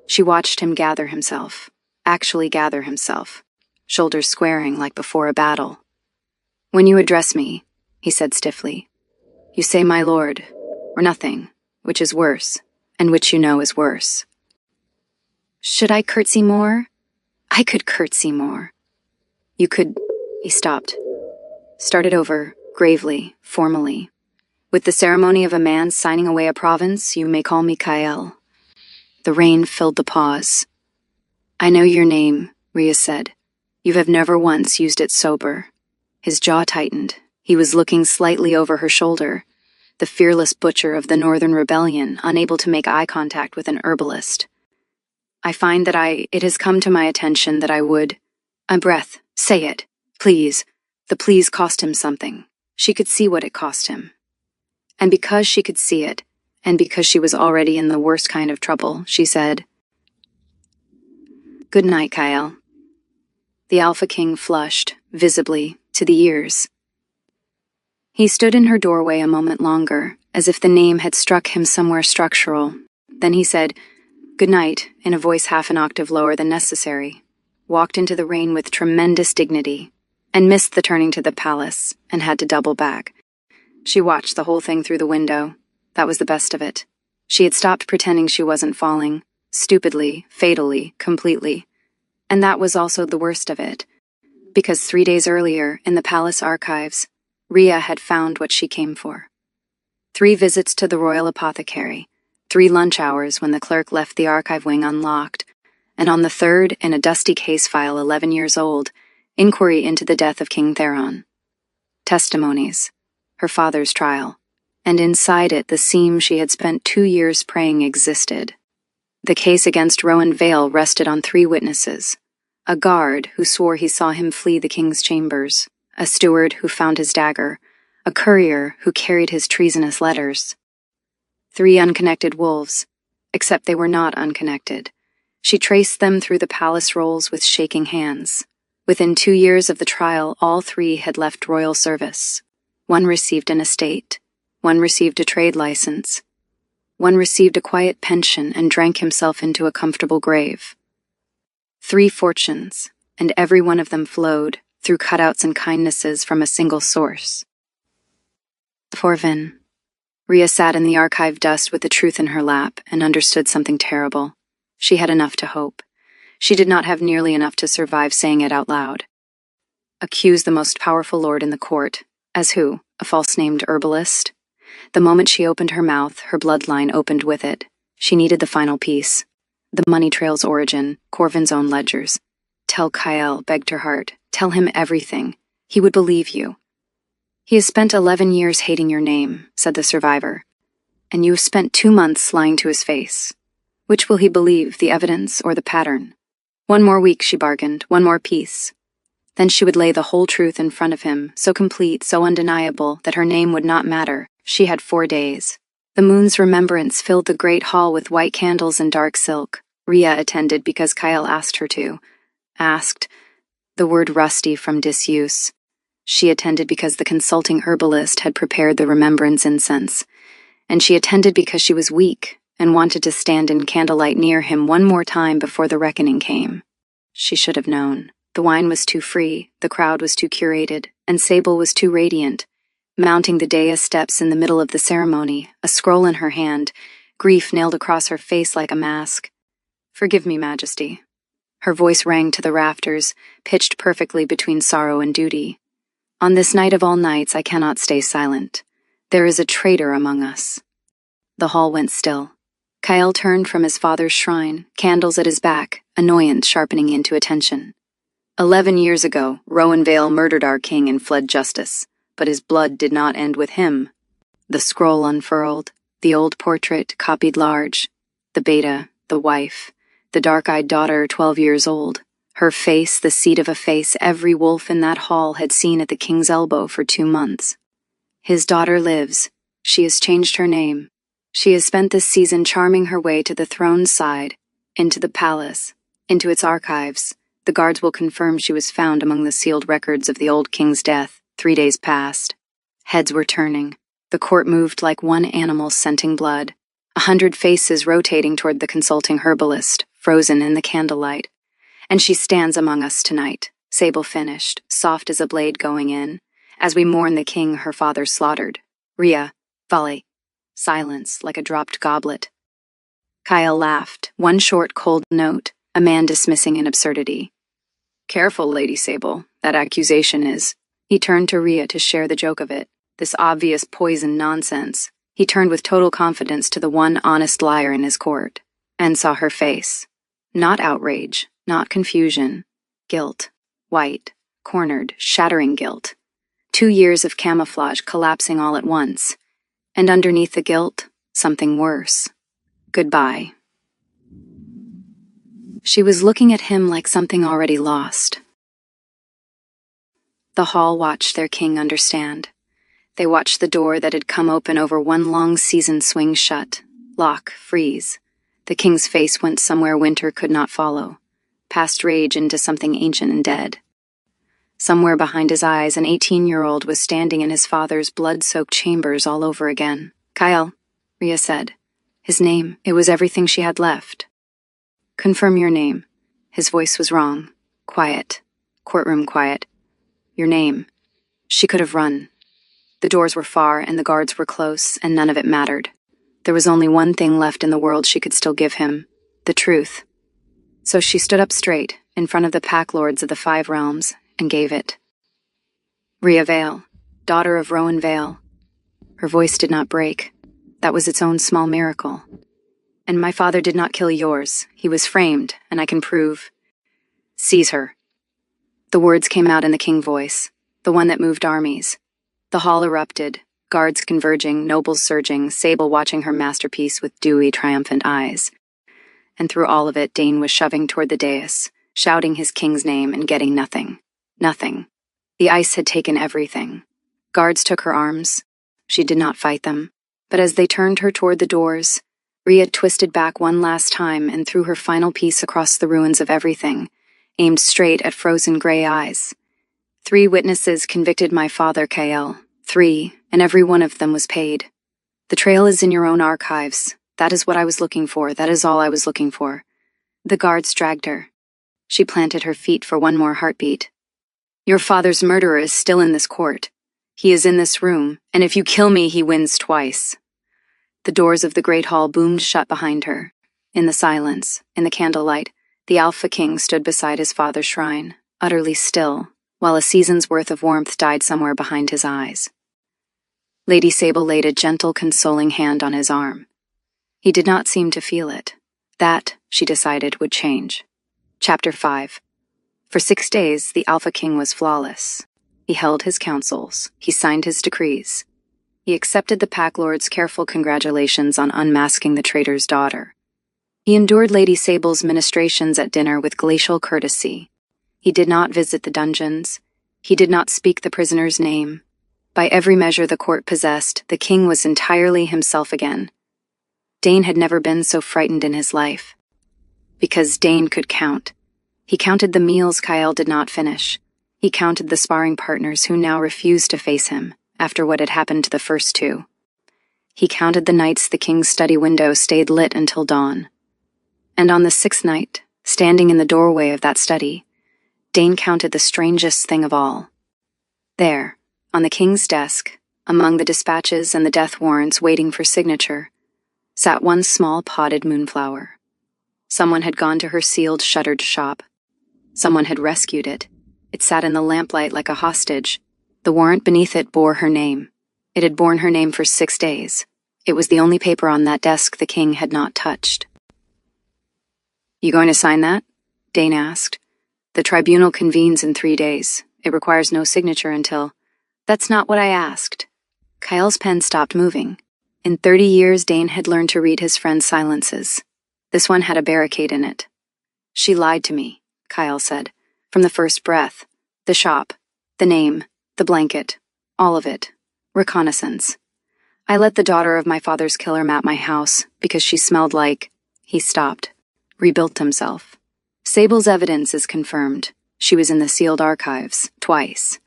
She watched him actually gather himself, shoulders squaring like before a battle. When you address me, he said stiffly, you say my lord, or nothing, which is worse, and which you know is worse. Should I curtsy more? I could curtsy more. You could... He stopped. Started over, gravely, formally. With the ceremony of a man signing away a province, you may call me Kael. The rain filled the pause. I know your name, Rhea said. You have never once used it sober. His jaw tightened. He was looking slightly over her shoulder. The fearless butcher of the Northern Rebellion, unable to make eye contact with an herbalist. I find that it has come to my attention that I would... A breath. Say it. Please. The please cost him something. She could see what it cost him. And because she could see it, and because she was already in the worst kind of trouble, she said, Good night, Kael. The Alpha King flushed, visibly, to the ears. He stood in her doorway a moment longer, as if the name had struck him somewhere structural. Then he said, Good night, in a voice half an octave lower than necessary, walked into the rain with tremendous dignity, and missed the turning to the palace, and had to double back. She watched the whole thing through the window. That was the best of it. She had stopped pretending she wasn't falling, stupidly, fatally, completely. And that was also the worst of it, because 3 days earlier, in the palace archives, Rhea had found what she came for. 3 visits to the royal apothecary, 3 lunch hours when the clerk left the archive wing unlocked, and on the 3rd, in a dusty case file 11 years old, inquiry into the death of King Theron. Testimonies, her father's trial, and inside it the seam she had spent 2 years praying existed. The case against Rowan Vale rested on 3 witnesses, a guard who swore he saw him flee the king's chambers, a steward who found his dagger, a courier who carried his treasonous letters. 3 unconnected wolves, except they were not unconnected. She traced them through the palace rolls with shaking hands. Within 2 years of the trial, all 3 had left royal service. 1 received an estate, 1 received a trade license, 1 received a quiet pension and drank himself into a comfortable grave. 3 fortunes, and every one of them flowed, through cutouts and kindnesses from a single source. Forvin. Rhea sat in the archive dust with the truth in her lap and understood something terrible. She had enough to hope. She did not have nearly enough to survive saying it out loud. Accuse the most powerful lord in the court. As who? A false-named herbalist? The moment she opened her mouth, her bloodline opened with it. She needed the final piece. The money trail's origin, Corvin's own ledgers. Tell Kael, begged her heart. Tell him everything. He would believe you. He has spent 11 years hating your name, said the survivor, and you have spent 2 months lying to his face. Which will he believe, the evidence or the pattern? 1 more week, she bargained, 1 more piece. Then she would lay the whole truth in front of him, so complete, so undeniable, that her name would not matter. She had 4 days. The moon's remembrance filled the great hall with white candles and dark silk. Rhea attended because Kyle asked her to. Asked, the word rusty from disuse. She attended because the consulting herbalist had prepared the remembrance incense. And she attended because she was weak and wanted to stand in candlelight near him 1 more time before the reckoning came. She should have known. The wine was too free, the crowd was too curated, and Sable was too radiant. Mounting the dais steps in the middle of the ceremony, a scroll in her hand, grief nailed across her face like a mask. Forgive me, Majesty. Her voice rang to the rafters, pitched perfectly between sorrow and duty. On this night of all nights, I cannot stay silent. There is a traitor among us. The hall went still. Kyle turned from his father's shrine, candles at his back, annoyance sharpening into attention. 11 years ago, Rowan Vale murdered our king and fled justice, but his blood did not end with him. The scroll unfurled, the old portrait copied large, the beta, the wife, the dark-eyed daughter 12 years old, her face the seat of a face every wolf in that hall had seen at the king's elbow for 2 months. His daughter lives. She has changed her name. She has spent this season charming her way to the throne's side, into the palace, into its archives. The guards will confirm she was found among the sealed records of the old king's death, 3 days past. Heads were turning. The court moved like one animal scenting blood. 100 faces rotating toward the consulting herbalist, frozen in the candlelight. And she stands among us tonight, Sable finished, soft as a blade going in, as we mourn the king her father slaughtered. Rhea, volley. Silence, like a dropped goblet. Kyle laughed, 1 short, cold note, a man dismissing an absurdity. Careful, Lady Sable, that accusation is. He turned to Rhea to share the joke of it. This obvious poison nonsense. He turned with total confidence to the one honest liar in his court, and saw her face. Not outrage, not confusion. Guilt. White, cornered, shattering guilt. 2 years of camouflage collapsing all at once. And underneath the guilt, something worse. Goodbye. She was looking at him like something already lost. The hall watched their king understand. They watched the door that had come open over 1 long season swing shut, lock, freeze. The king's face went somewhere winter could not follow, past rage into something ancient and dead. Somewhere behind his eyes, an 18-year-old was standing in his father's blood-soaked chambers all over again. Kyle, Rhea said. His name, it was everything she had left. Confirm your name. His voice was wrong. Quiet. Courtroom quiet. Your name. She could have run. The doors were far and the guards were close, and none of it mattered. There was only one thing left in the world she could still give him. The truth. So she stood up straight, in front of the pack lords of the 5 realms, and gave it. Rhea Vale, daughter of Rowan Vale. Her voice did not break. That was its own small miracle. And my father did not kill yours. He was framed, and I can prove. Seize her. The words came out in the king voice, the one that moved armies. The hall erupted, guards converging, nobles surging, Sable watching her masterpiece with dewy, triumphant eyes. And through all of it, Dane was shoving toward the dais, shouting his king's name and getting nothing. Nothing. The ice had taken everything. Guards took her arms. She did not fight them. But as they turned her toward the doors, Rhea twisted back one last time and threw her final piece across the ruins of everything, aimed straight at frozen gray eyes. 3 witnesses convicted my father, KL. 3, and every one of them was paid. The trail is in your own archives. That is what I was looking for. That is all I was looking for. The guards dragged her. She planted her feet for 1 more heartbeat. Your father's murderer is still in this court. He is in this room, and if you kill me, he wins twice. The doors of the great hall boomed shut behind her. In the silence, in the candlelight, the Alpha King stood beside his father's shrine, utterly still, while a season's worth of warmth died somewhere behind his eyes. Lady Sable laid a gentle, consoling hand on his arm. He did not seem to feel it. That, she decided, would change. Chapter 5. For 6 days, the Alpha King was flawless. He held his councils. He signed his decrees. He accepted the pack lord's careful congratulations on unmasking the traitor's daughter. He endured Lady Sable's ministrations at dinner with glacial courtesy. He did not visit the dungeons. He did not speak the prisoner's name. By every measure the court possessed, the king was entirely himself again. Dane had never been so frightened in his life. Because Dane could count. He counted the meals Kyle did not finish. He counted the sparring partners who now refused to face him after what had happened to the first two. He counted the nights the king's study window stayed lit until dawn. And on the sixth night, standing in the doorway of that study, Dane counted the strangest thing of all. There, on the king's desk, among the dispatches and the death warrants waiting for signature, sat one small potted moonflower. Someone had gone to her sealed, shuttered shop. Someone had rescued it. It sat in the lamplight like a hostage. The warrant beneath it bore her name. It had borne her name for 6 days. It was the only paper on that desk the king had not touched. "You going to sign that?" Dane asked. "The tribunal convenes in 3 days. It requires no signature until—" "That's not what I asked." Kyle's pen stopped moving. In 30 years, Dane had learned to read his friend's silences. This one had a barricade in it. "She lied to me," Kyle said, "from the first breath. The shop, the name, the blanket, all of it. Reconnaissance. I let the daughter of my father's killer map my house because she smelled like—" He stopped. Rebuilt himself. "Sable's evidence is confirmed. She was in the sealed archives, twice."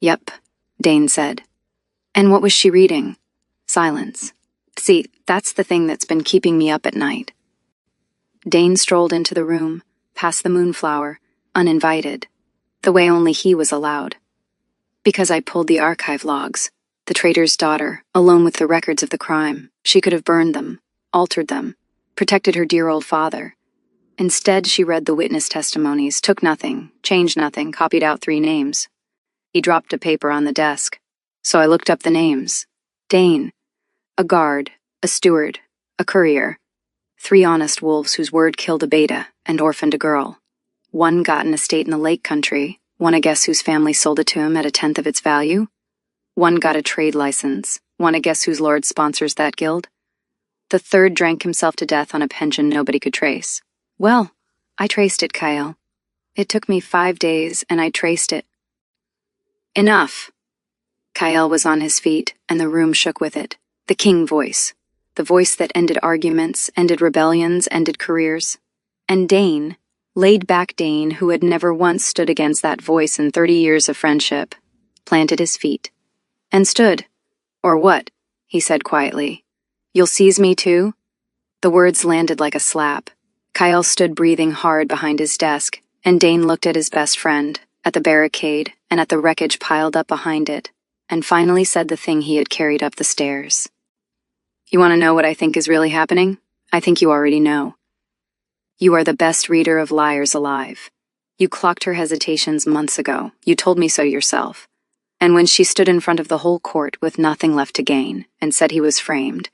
"Yep," Dane said. "And what was she reading?" Silence. "See, that's the thing that's been keeping me up at night." Dane strolled into the room, past the moonflower, uninvited, the way only he was allowed. "Because I pulled the archive logs. The traitor's daughter, alone with the records of the crime, she could have burned them, altered them, protected her dear old father. Instead, she read the witness testimonies, took nothing, changed nothing, copied out 3 names. He dropped a paper on the desk. So I looked up the names. Dane. A guard, a steward, a courier. 3 honest wolves whose word killed a beta and orphaned a girl. One got an estate in the lake country, one a guess whose family sold it to him at 1/10 of its value. One got a trade license, one a guess whose lord sponsors that guild. The third drank himself to death on a pension nobody could trace. Well, I traced it, Kyle. It took me 5 days, and I traced it." "Enough." Kyle was on his feet, and the room shook with it. The king voice. The voice that ended arguments, ended rebellions, ended careers. And Dane, laid-back Dane, who had never once stood against that voice in 30 years of friendship, planted his feet. And stood. "Or what?" he said quietly. "You'll seize me too?" The words landed like a slap. Kyle stood breathing hard behind his desk, and Dane looked at his best friend, at the barricade, and at the wreckage piled up behind it, and finally said the thing he had carried up the stairs. "You want to know what I think is really happening? I think you already know. You are the best reader of liars alive. You clocked her hesitations months ago. You told me so yourself. And when she stood in front of the whole court with nothing left to gain, and said he was framed,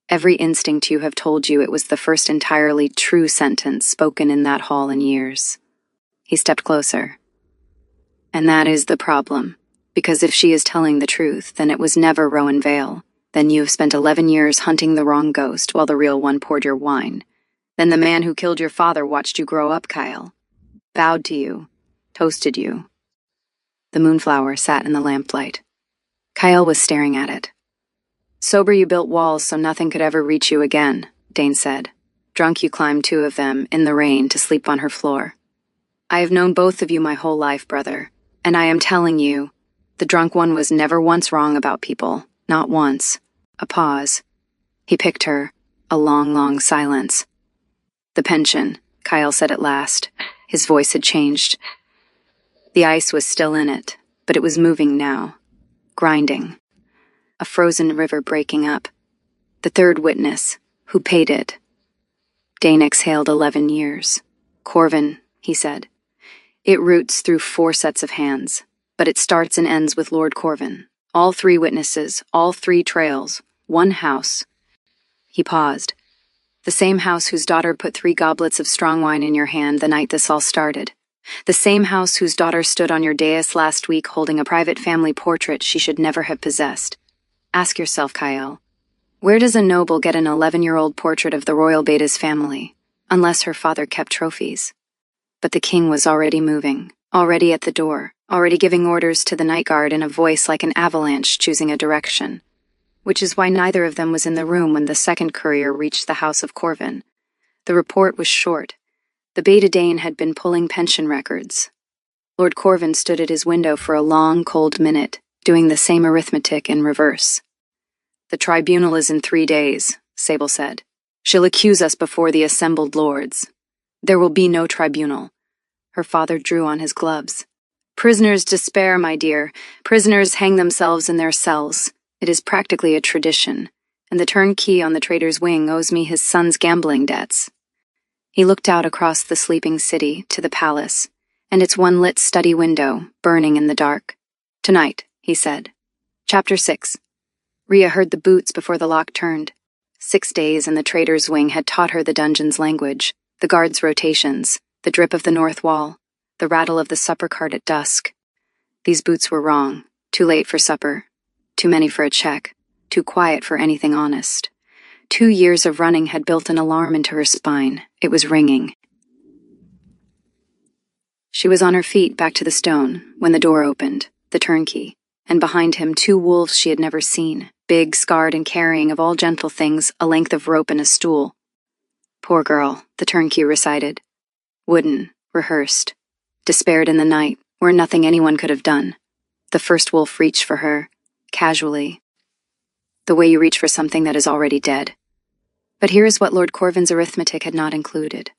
every instinct you have told you it was the first entirely true sentence spoken in that hall in years." He stepped closer. "And that is the problem. Because if she is telling the truth, then it was never Rowan Vale. Then you have spent 11 years hunting the wrong ghost while the real one poured your wine. Then the man who killed your father watched you grow up, Kyle. Bowed to you. Toasted you." The moonflower sat in the lamplight. Kyle was staring at it. "Sober you built walls so nothing could ever reach you again," Dane said. "Drunk you climbed 2 of them, in the rain, to sleep on her floor. I have known both of you my whole life, brother, and I am telling you, the drunk one was never once wrong about people, not once." A pause. He picked her. A long, long silence. "The pension," Kyle said at last. His voice had changed. The ice was still in it, but it was moving now. Grinding. A frozen river breaking up. The third witness, who paid it. Dane exhaled 11 years. "Corvin," he said. "It roots through 4 sets of hands, but it starts and ends with Lord Corvin. All 3 witnesses, all 3 trails, 1 house." He paused. "The same house whose daughter put 3 goblets of strong wine in your hand the night this all started. The same house whose daughter stood on your dais last week holding a private family portrait she should never have possessed. Ask yourself, Kyle, where does a noble get an 11-year-old portrait of the royal Beta's family, unless her father kept trophies? But the king was already moving, already at the door, already giving orders to the night guard in a voice like an avalanche choosing a direction. Which is why neither of them was in the room when the second courier reached the house of Corvin. The report was short. The Beta Dane had been pulling pension records. Lord Corvin stood at his window for a long, cold minute, doing the same arithmetic in reverse. "The tribunal is in 3 days," Sable said. "She'll accuse us before the assembled lords." "There will be no tribunal." Her father drew on his gloves. "Prisoners despair, my dear. Prisoners hang themselves in their cells. It is practically a tradition, and the turnkey on the trader's wing owes me his son's gambling debts." He looked out across the sleeping city to the palace, and its one lit study window, burning in the dark. "Tonight," he said. Chapter 6. Rhea heard the boots before the lock turned. 6 days in the trader's wing had taught her the dungeon's language, the guards' rotations, the drip of the north wall, the rattle of the supper cart at dusk. These boots were wrong, too late for supper, too many for a check, too quiet for anything honest. 2 years of running had built an alarm into her spine. It was ringing. She was on her feet back to the stone when the door opened, the turnkey, and behind him 2 wolves she had never seen, big, scarred, and carrying of all gentle things a length of rope and a stool. "Poor girl," the turnkey recited. Wooden, rehearsed, despaired in the night, where nothing anyone could have done. The first wolf reached for her, casually, the way you reach for something that is already dead. But here is what Lord Corvin's arithmetic had not included.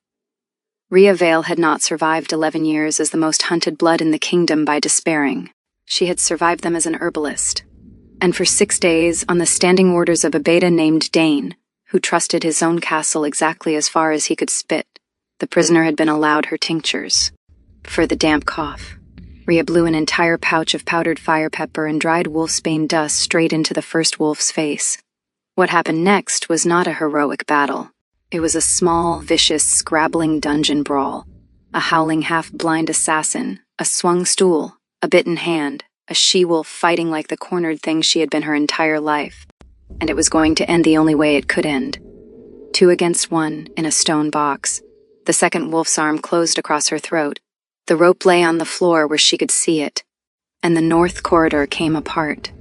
Rhea Vale had not survived 11 years as the most hunted blood in the kingdom by despairing. She had survived them as an herbalist. And for 6 days, on the standing orders of a beta named Dane, who trusted his own castle exactly as far as he could spit, the prisoner had been allowed her tinctures. For the damp cough, Rhea blew an entire pouch of powdered fire pepper and dried wolfsbane dust straight into the first wolf's face. What happened next was not a heroic battle. It was a small, vicious, scrabbling dungeon brawl. A howling half-blind assassin, a swung stool, a bitten hand, a she-wolf fighting like the cornered thing she had been her entire life. And it was going to end the only way it could end. 2 against 1 in a stone box. The second wolf's arm closed across her throat. The rope lay on the floor where she could see it, and the north corridor came apart.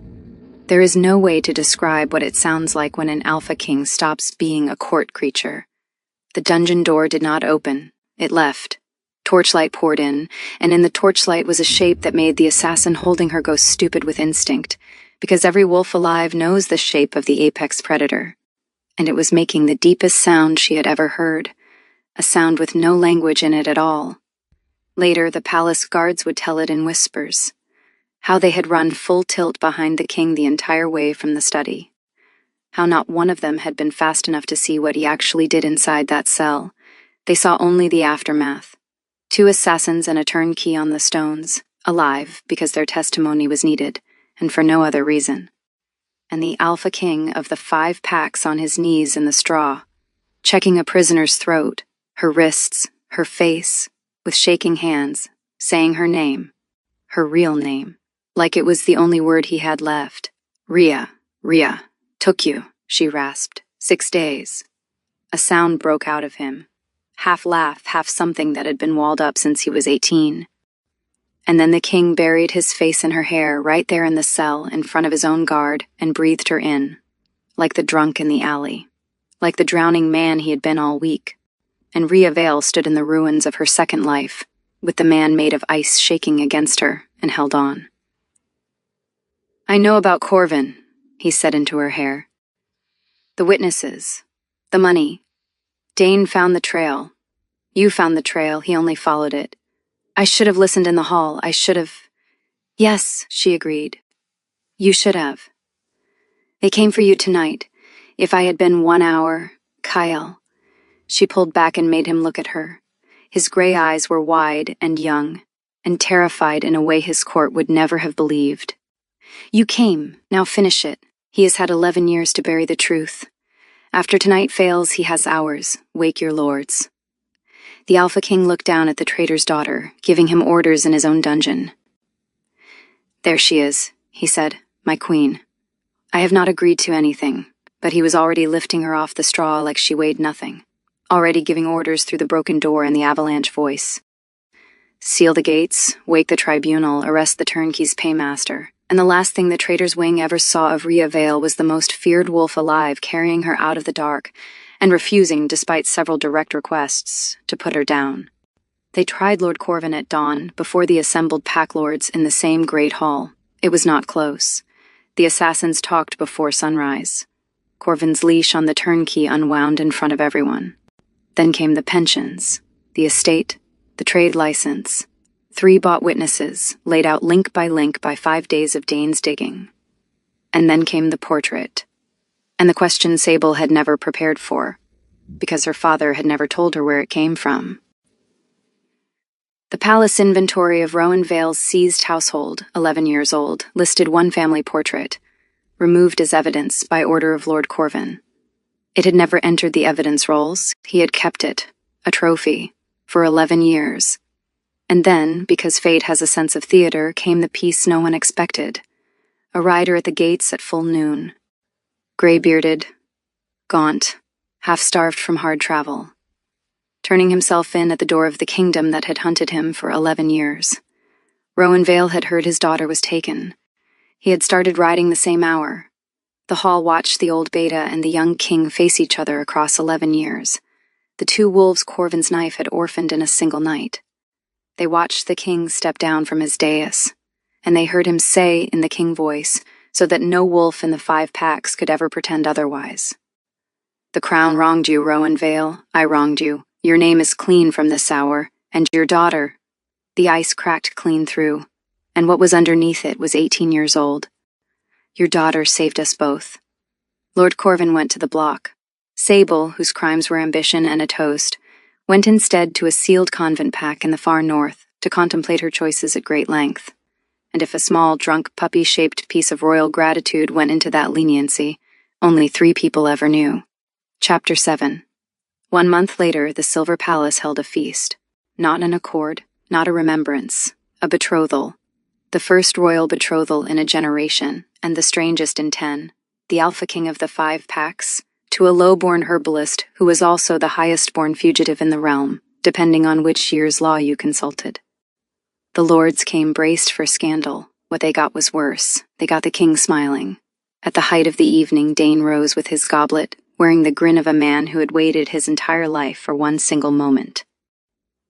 There is no way to describe what it sounds like when an Alpha King stops being a court creature. The dungeon door did not open. It left. Torchlight poured in, and in the torchlight was a shape that made the assassin holding her go stupid with instinct, because every wolf alive knows the shape of the apex predator. And it was making the deepest sound she had ever heard, a sound with no language in it at all. Later, the palace guards would tell it in whispers. How they had run full tilt behind the king the entire way from the study. How not one of them had been fast enough to see what he actually did inside that cell. They saw only the aftermath. 2 assassins and a turnkey on the stones, alive because their testimony was needed, and for no other reason. And the Alpha King of the 5 packs on his knees in the straw, checking a prisoner's throat, her wrists, her face, with shaking hands, saying her name, her real name. Like it was the only word he had left. "Rhea, Rhea, took you," she rasped. 6 days. A sound broke out of him. Half laugh, half something that had been walled up since he was 18. And then the king buried his face in her hair right there in the cell in front of his own guard and breathed her in. Like the drunk in the alley. Like the drowning man he had been all week. And Rhea Vale stood in the ruins of her second life, with the man made of ice shaking against her, and held on. "I know about Corvin," he said into her hair. "The witnesses. The money. Dane found the trail. You found the trail, he only followed it. I should have listened in the hall, I should have—" "Yes," she agreed. "You should have. They came for you tonight. If I had been 1 hour, Kyle." She pulled back and made him look at her. His gray eyes were wide and young, and terrified in a way his court would never have believed. "You came, now finish it. He has had 11 years to bury the truth. After tonight fails, he has hours. Wake your lords." The Alpha King looked down at the traitor's daughter, giving him orders in his own dungeon. "There she is," he said, "my queen. I have not agreed to anything," but he was already lifting her off the straw like she weighed nothing, already giving orders through the broken door in the avalanche voice. "Seal the gates, wake the tribunal, arrest the turnkey's paymaster." And the last thing the traitor's wing ever saw of Rhea Vale was the most feared wolf alive carrying her out of the dark, and refusing, despite several direct requests, to put her down. They tried Lord Corvin at dawn, before the assembled pack lords in the same great hall. It was not close. The assassins talked before sunrise. Corvin's leash on the turnkey unwound in front of everyone. Then came the pensions, the estate, the trade license. 3 bought witnesses, laid out link by 5 days of Dane's digging. And then came the portrait, and the question Sable had never prepared for, because her father had never told her where it came from. The palace inventory of Rowan Vale's seized household, 11 years old, listed one family portrait, removed as evidence by order of Lord Corvin. It had never entered the evidence rolls. He had kept it, a trophy, for 11 years. And then, because fate has a sense of theater, came the piece no one expected. A rider at the gates at full noon. Gray-bearded, gaunt, half-starved from hard travel. Turning himself in at the door of the kingdom that had hunted him for 11 years. Rowan Vale had heard his daughter was taken. He had started riding the same hour. The hall watched the old beta and the young king face each other across 11 years. The 2 wolves Corvin's knife had orphaned in a single night. They watched the king step down from his dais, and they heard him say in the king voice, so that no wolf in the 5 packs could ever pretend otherwise. "The crown wronged you, Rowan Vale. I wronged you. Your name is clean from this hour, and your daughter." The ice cracked clean through, and what was underneath it was 18 years old. "Your daughter saved us both." Lord Corvin went to the block. Sable, whose crimes were ambition and a toast, went instead to a sealed convent pack in the far north to contemplate her choices at great length. And if a small, drunk, puppy-shaped piece of royal gratitude went into that leniency, only 3 people ever knew. Chapter 7. 1 month later, the Silver Palace held a feast. Not an accord, not a remembrance, a betrothal. The first royal betrothal in a generation, and the strangest in 10. The Alpha King of the 5 packs, to a low-born herbalist who was also the highest-born fugitive in the realm, depending on which year's law you consulted. The lords came braced for scandal. What they got was worse. They got the king smiling. At the height of the evening, Dane rose with his goblet, wearing the grin of a man who had waited his entire life for one single moment.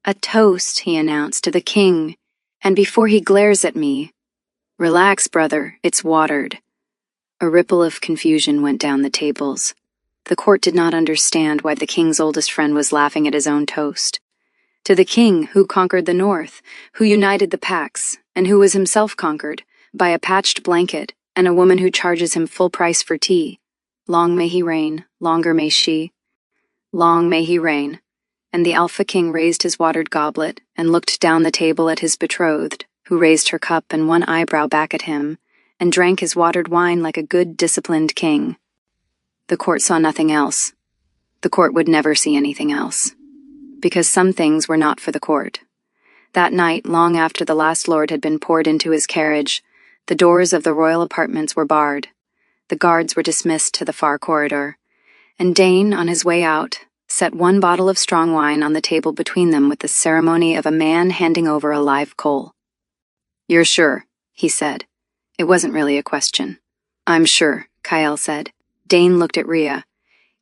"A toast," he announced, "to the king, and before he glares at me, relax, brother, it's watered." A ripple of confusion went down the tables. The court did not understand why the king's oldest friend was laughing at his own toast. To the king who conquered the north, who united the packs, and who was himself conquered by a patched blanket and a woman who charges him full price for tea. Long may he reign, longer may she. Long may he reign. And the Alpha King raised his watered goblet and looked down the table at his betrothed, who raised her cup and one eyebrow back at him, and drank his watered wine like a good, disciplined king. The court saw nothing else. The court would never see anything else. Because some things were not for the court. That night, long after the last lord had been poured into his carriage, the doors of the royal apartments were barred. The guards were dismissed to the far corridor, and Dane, on his way out, set 1 bottle of strong wine on the table between them with the ceremony of a man handing over a live coal. "You're sure?" he said. It wasn't really a question. "I'm sure," Kyle said. Dane looked at Rhea.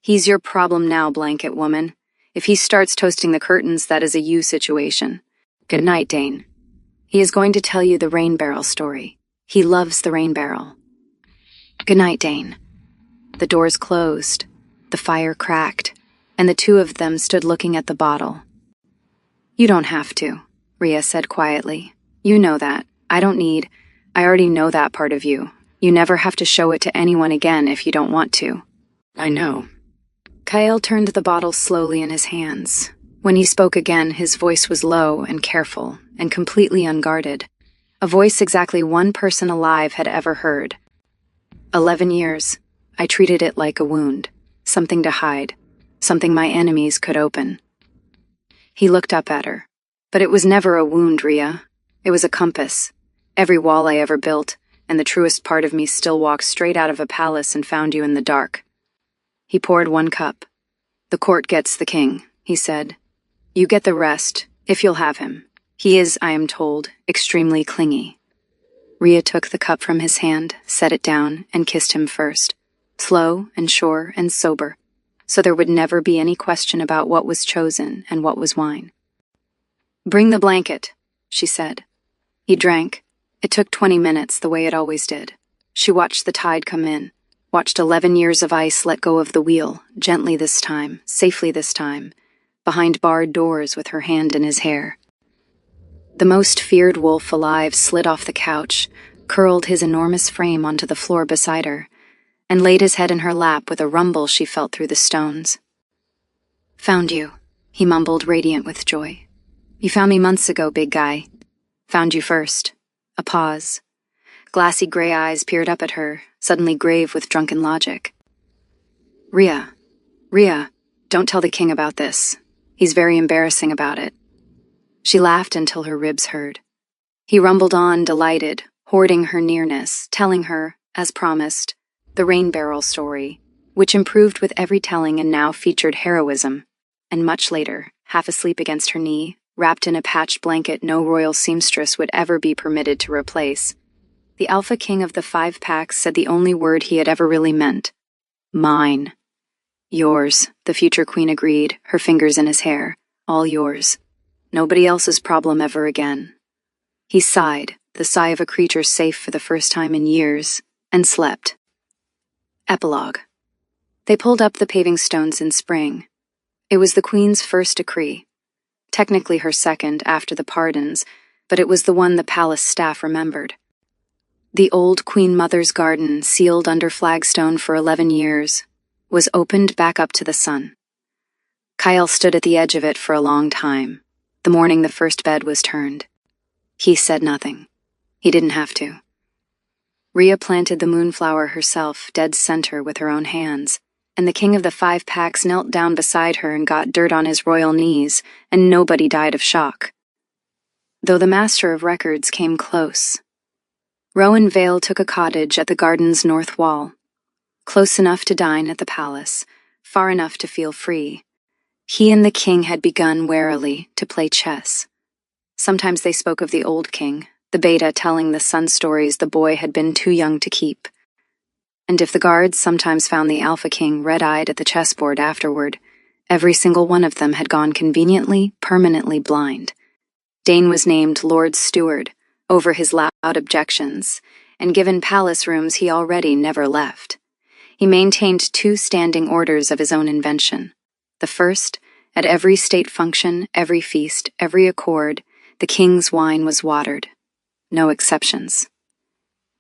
"He's your problem now, blanket woman. If he starts toasting the curtains, that is a you situation. Good night, Dane. He is going to tell you the rain barrel story. He loves the rain barrel." "Good night, Dane." The doors closed, the fire cracked, and the 2 of them stood looking at the bottle. "You don't have to," Rhea said quietly. "You know that. I already know that part of you. You never have to show it to anyone again if you don't want to." "I know." Kyle turned the bottle slowly in his hands. When he spoke again, his voice was low and careful and completely unguarded. A voice exactly one person alive had ever heard. 11 years, I treated it like a wound, something to hide, something my enemies could open. He looked up at her. But it was never a wound, Rhea. It was a compass. Every wall I ever built, and the truest part of me still walked straight out of a palace and found you in the dark. He poured one cup. The court gets the king, he said. You get the rest, if you'll have him. He is, I am told, extremely clingy. Rhea took the cup from his hand, set it down, and kissed him first, slow and sure and sober, so there would never be any question about what was chosen and what was wine. Bring the blanket, she said. He drank. It took 20 minutes, the way it always did. She watched the tide come in, watched 11 years of ice let go of the wheel, gently this time, safely this time, behind barred doors with her hand in his hair. The most feared wolf alive slid off the couch, curled his enormous frame onto the floor beside her, and laid his head in her lap with a rumble she felt through the stones. Found you, he mumbled, radiant with joy. You found me months ago, big guy. Found you first. A pause. Glassy gray eyes peered up at her, suddenly grave with drunken logic. Rhea, don't tell the king about this. He's very embarrassing about it. She laughed until her ribs hurt. He rumbled on, delighted, hoarding her nearness, telling her, as promised, the rain barrel story, which improved with every telling and now featured heroism, and much later, half asleep against her knee, wrapped in a patched blanket no royal seamstress would ever be permitted to replace, the Alpha King of the 5 packs said the only word he had ever really meant. Mine. Yours, the future queen agreed, her fingers in his hair. All yours. Nobody else's problem ever again. He sighed, the sigh of a creature safe for the first time in years, and slept. Epilogue. They pulled up the paving stones in spring. It was the queen's first decree. Technically her second after the pardons, but it was the one the palace staff remembered. The old Queen Mother's garden, sealed under flagstone for 11 years, was opened back up to the sun. Kyle stood at the edge of it for a long time, the morning the first bed was turned. He said nothing. He didn't have to. Rhea planted the moonflower herself, dead center, with her own hands, and the king of the 5 packs knelt down beside her and got dirt on his royal knees, and nobody died of shock. Though the master of records came close. Rowan Vale took a cottage at the garden's north wall, close enough to dine at the palace, far enough to feel free. He and the king had begun warily to play chess. Sometimes they spoke of the old king, the beta telling the son stories the boy had been too young to keep. And if the guards sometimes found the Alpha King red-eyed at the chessboard afterward, every single one of them had gone conveniently, permanently blind. Dane was named Lord Steward, over his loud objections, and given palace rooms he already never left. He maintained 2 standing orders of his own invention. The first, at every state function, every feast, every accord, the king's wine was watered. No exceptions.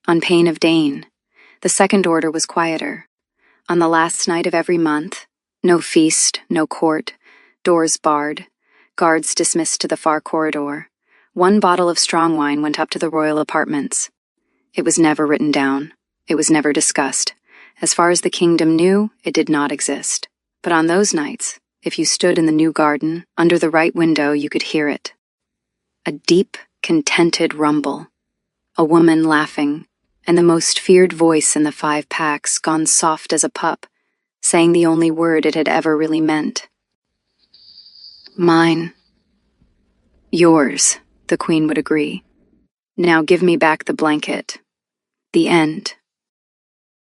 On pain of Dane, the second order was quieter. On the last night of every month, no feast, no court, doors barred, guards dismissed to the far corridor. 1 bottle of strong wine went up to the royal apartments. It was never written down. It was never discussed. As far as the kingdom knew, it did not exist. But on those nights, if you stood in the new garden, under the right window, you could hear it. A deep, contented rumble. A woman laughing, and the most feared voice in the 5 packs, gone soft as a pup, saying the only word it had ever really meant. Mine. Yours, the queen would agree. Now give me back the blanket. The end.